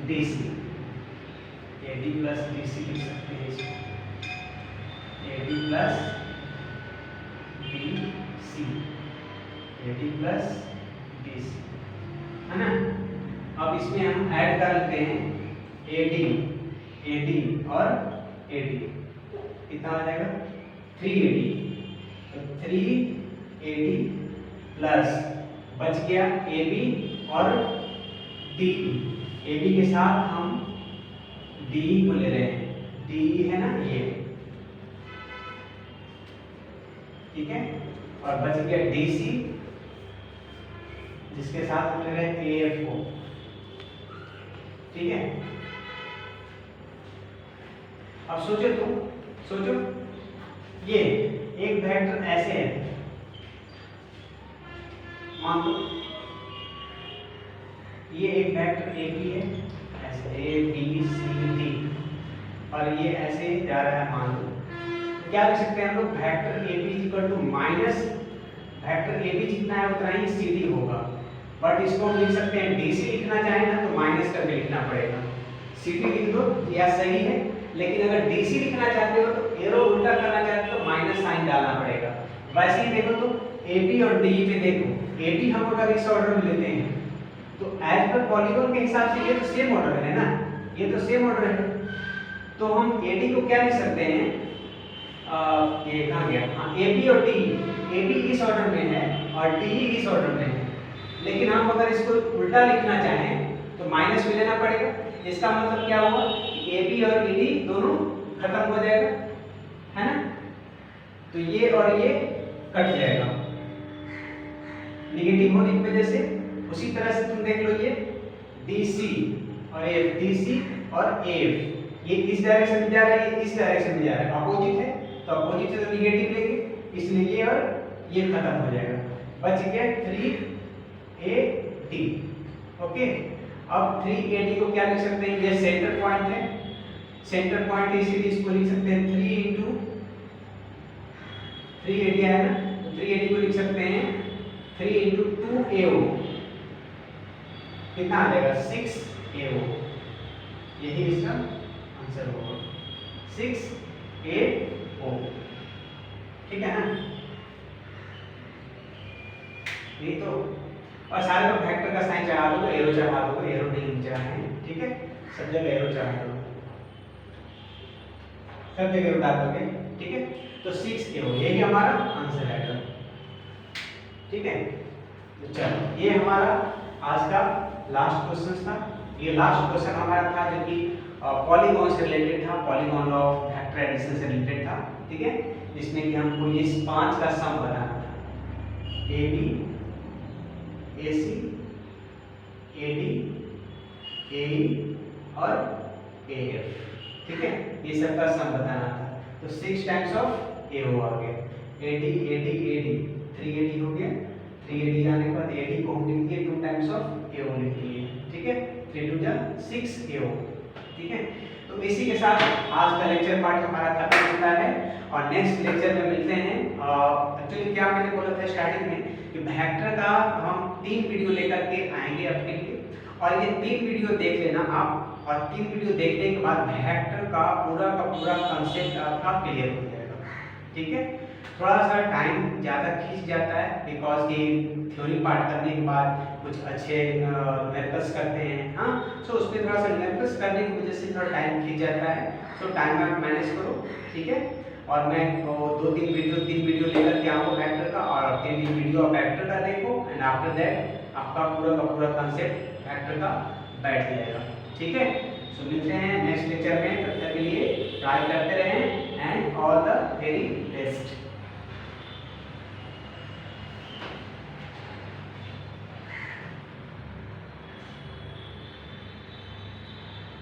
DC लिख सकते हैं इसको, AD प्लस BC, है ना। अब इसमें हम ऐड कर लेते हैं AD और AD, कितना आ जाएगा 3AD, तो 3AD प्लस बच गया AB और DE, AB के साथ हम DE को ले रहे हैं, DE है ना ये, ठीक है। और बच गया DC जिसके साथ हम ले रहे हैं AF को, ठीक है। अब सोचो तो सोचो, ये एक वेक्टर ऐसे है, मान लो ये एक वेक्टर ए बी है, ऐसे ए बी सी डी, और ये ऐसे जा रहा है मान लो, तो क्या लिख सकते हैं हम लोग, vector A B equal to minus vector A B जितना है उतना ही सी डी होगा। बट इसको हम लिख सकते हैं डी सी, लिखना चाहे ना तो माइनस करके लिखना पड़ेगा, सी डी लिख दो या सही है, लेकिन अगर डी सी लिखना चाहते हो तो एरो उल्टा करना चाहते हो तो माइनस साइन डालना पड़ेगा। वैसे ही देखो तो ए बी और डी पे देखो, ए बी हम अगर इस ऑर्डर में लेते हैं तो एज पर पॉलीगॉन के हिसाब से ये तो सेम ऑर्डर है ना, ये तो सेम ऑर्डर है, तो हम ए डी को क्या लिख सकते हैं, ये कहाँ गया, हाँ ए बी और डी, ए बी इस ऑर्डर में है और डी इस ऑर्डर में है, लेकिन हम अगर इसको उल्टा लिखना चाहें तो माइनस में लेना पड़ेगा। इसका मतलब क्या हुआ, ए बी और ए डी दोनों खत्म हो जाएगा, है ना, तो ये और ये कट जाएगा निगेटिव होने की वजह से। उसी तरह से तुम देख लो ये डी सी और एफ, डी सी और एफ, ये इस डायरेक्शन में जा रहा है, ये इस डायरेक्शन में जा रहा है, अपोजिट है तो अपोजिट से तो निगेटिव लेंगे, इसलिए ये और ये खत्म हो जाएगा, बच गया 3AD। ओके, अब 3AD को क्या लिख सकते हैं, ये सेंटर पॉइंट है, सेंटर पॉइंट इसीलिए इसको लिख सकते हैं 3 इंटू 3AD है ना, तो 3AD को लिख सकते हैं 3 इंटू 2AO, कितना आ जाएगा 6AO, यही इसका आंसर होगा 6AO, ठीक है ना। नहीं तो और सारे को वेक्टर का साइन चढ़ा दो, एरो चढ़ा दो, एरो नहीं चढ़ाए, ठीक है, सब जगह एरो चढ़ा दो, सब जगह एरो डाल दोगे, ठीक है, तो 6AO यही हमारा आंसर है, ठीक है। तो चलो ये हमारा आज का लास्ट क्वेश्चन था, ये लास्ट क्वेश्चन हमारा था जो कि पॉलीगॉन से रिलेटेड था, polygon law of vector addition से रिलेटेड था, ठीक है, जिसमें कि हमको ये 5 का सम बनाना था, AB AC AD AE और AF, ठीक है, ये सब का सम बताना था, तो 6 टाइम्स ऑफ AO आ गया, AD AD AD 3AD हो गया, 3AD आने के बाद AD को हम लिख दिए 2 टाइम्स ऑफ AO लिख दिए, ठीक है, 3 2 जा 6AO, ठीक है। तो इसी के साथ आज का लेक्चर पार्ट हमारा खत्म होता है और नेक्स्ट लेक्चर में मिलते हैं। एक्चुअली क्या मैंने बोला था स्टार्टिंग में कि वेक्टर का हम 3 वीडियो लेकर के आएंगे अपने लिए, और ये 3 वीडियो देख लेना आप, और 3 वीडियो देखने के बाद वेक्टर का पूरा कंसेप्ट आपका क्लियर हो जाएगा, ठीक है। थोड़ा सा टाइम ज़्यादा खींच जाता है बिकॉज कि थ्योरी पार्ट करने के बाद कुछ अच्छे न्यूमेरिकल्स करते हैं, हाँ, सो उसमें थोड़ा सा न्यूमेरिकल्स करने की वजह से थोड़ा टाइम खींच जाता है, सो टाइम आप मैनेज करो, ठीक है। और मैं 3 वीडियो लेकर के आऊँगा वेक्टर का, और 3 वीडियो आप वेक्टर का देखो, एंड आफ्टर दैट आपका पूरा कंसेप्ट वेक्टर का बैठ जाएगा, ठीक है। सो मिलते हैं नेक्स्ट लेक्चर में, तब तक के लिए ट्राई करते रहें and all the very best.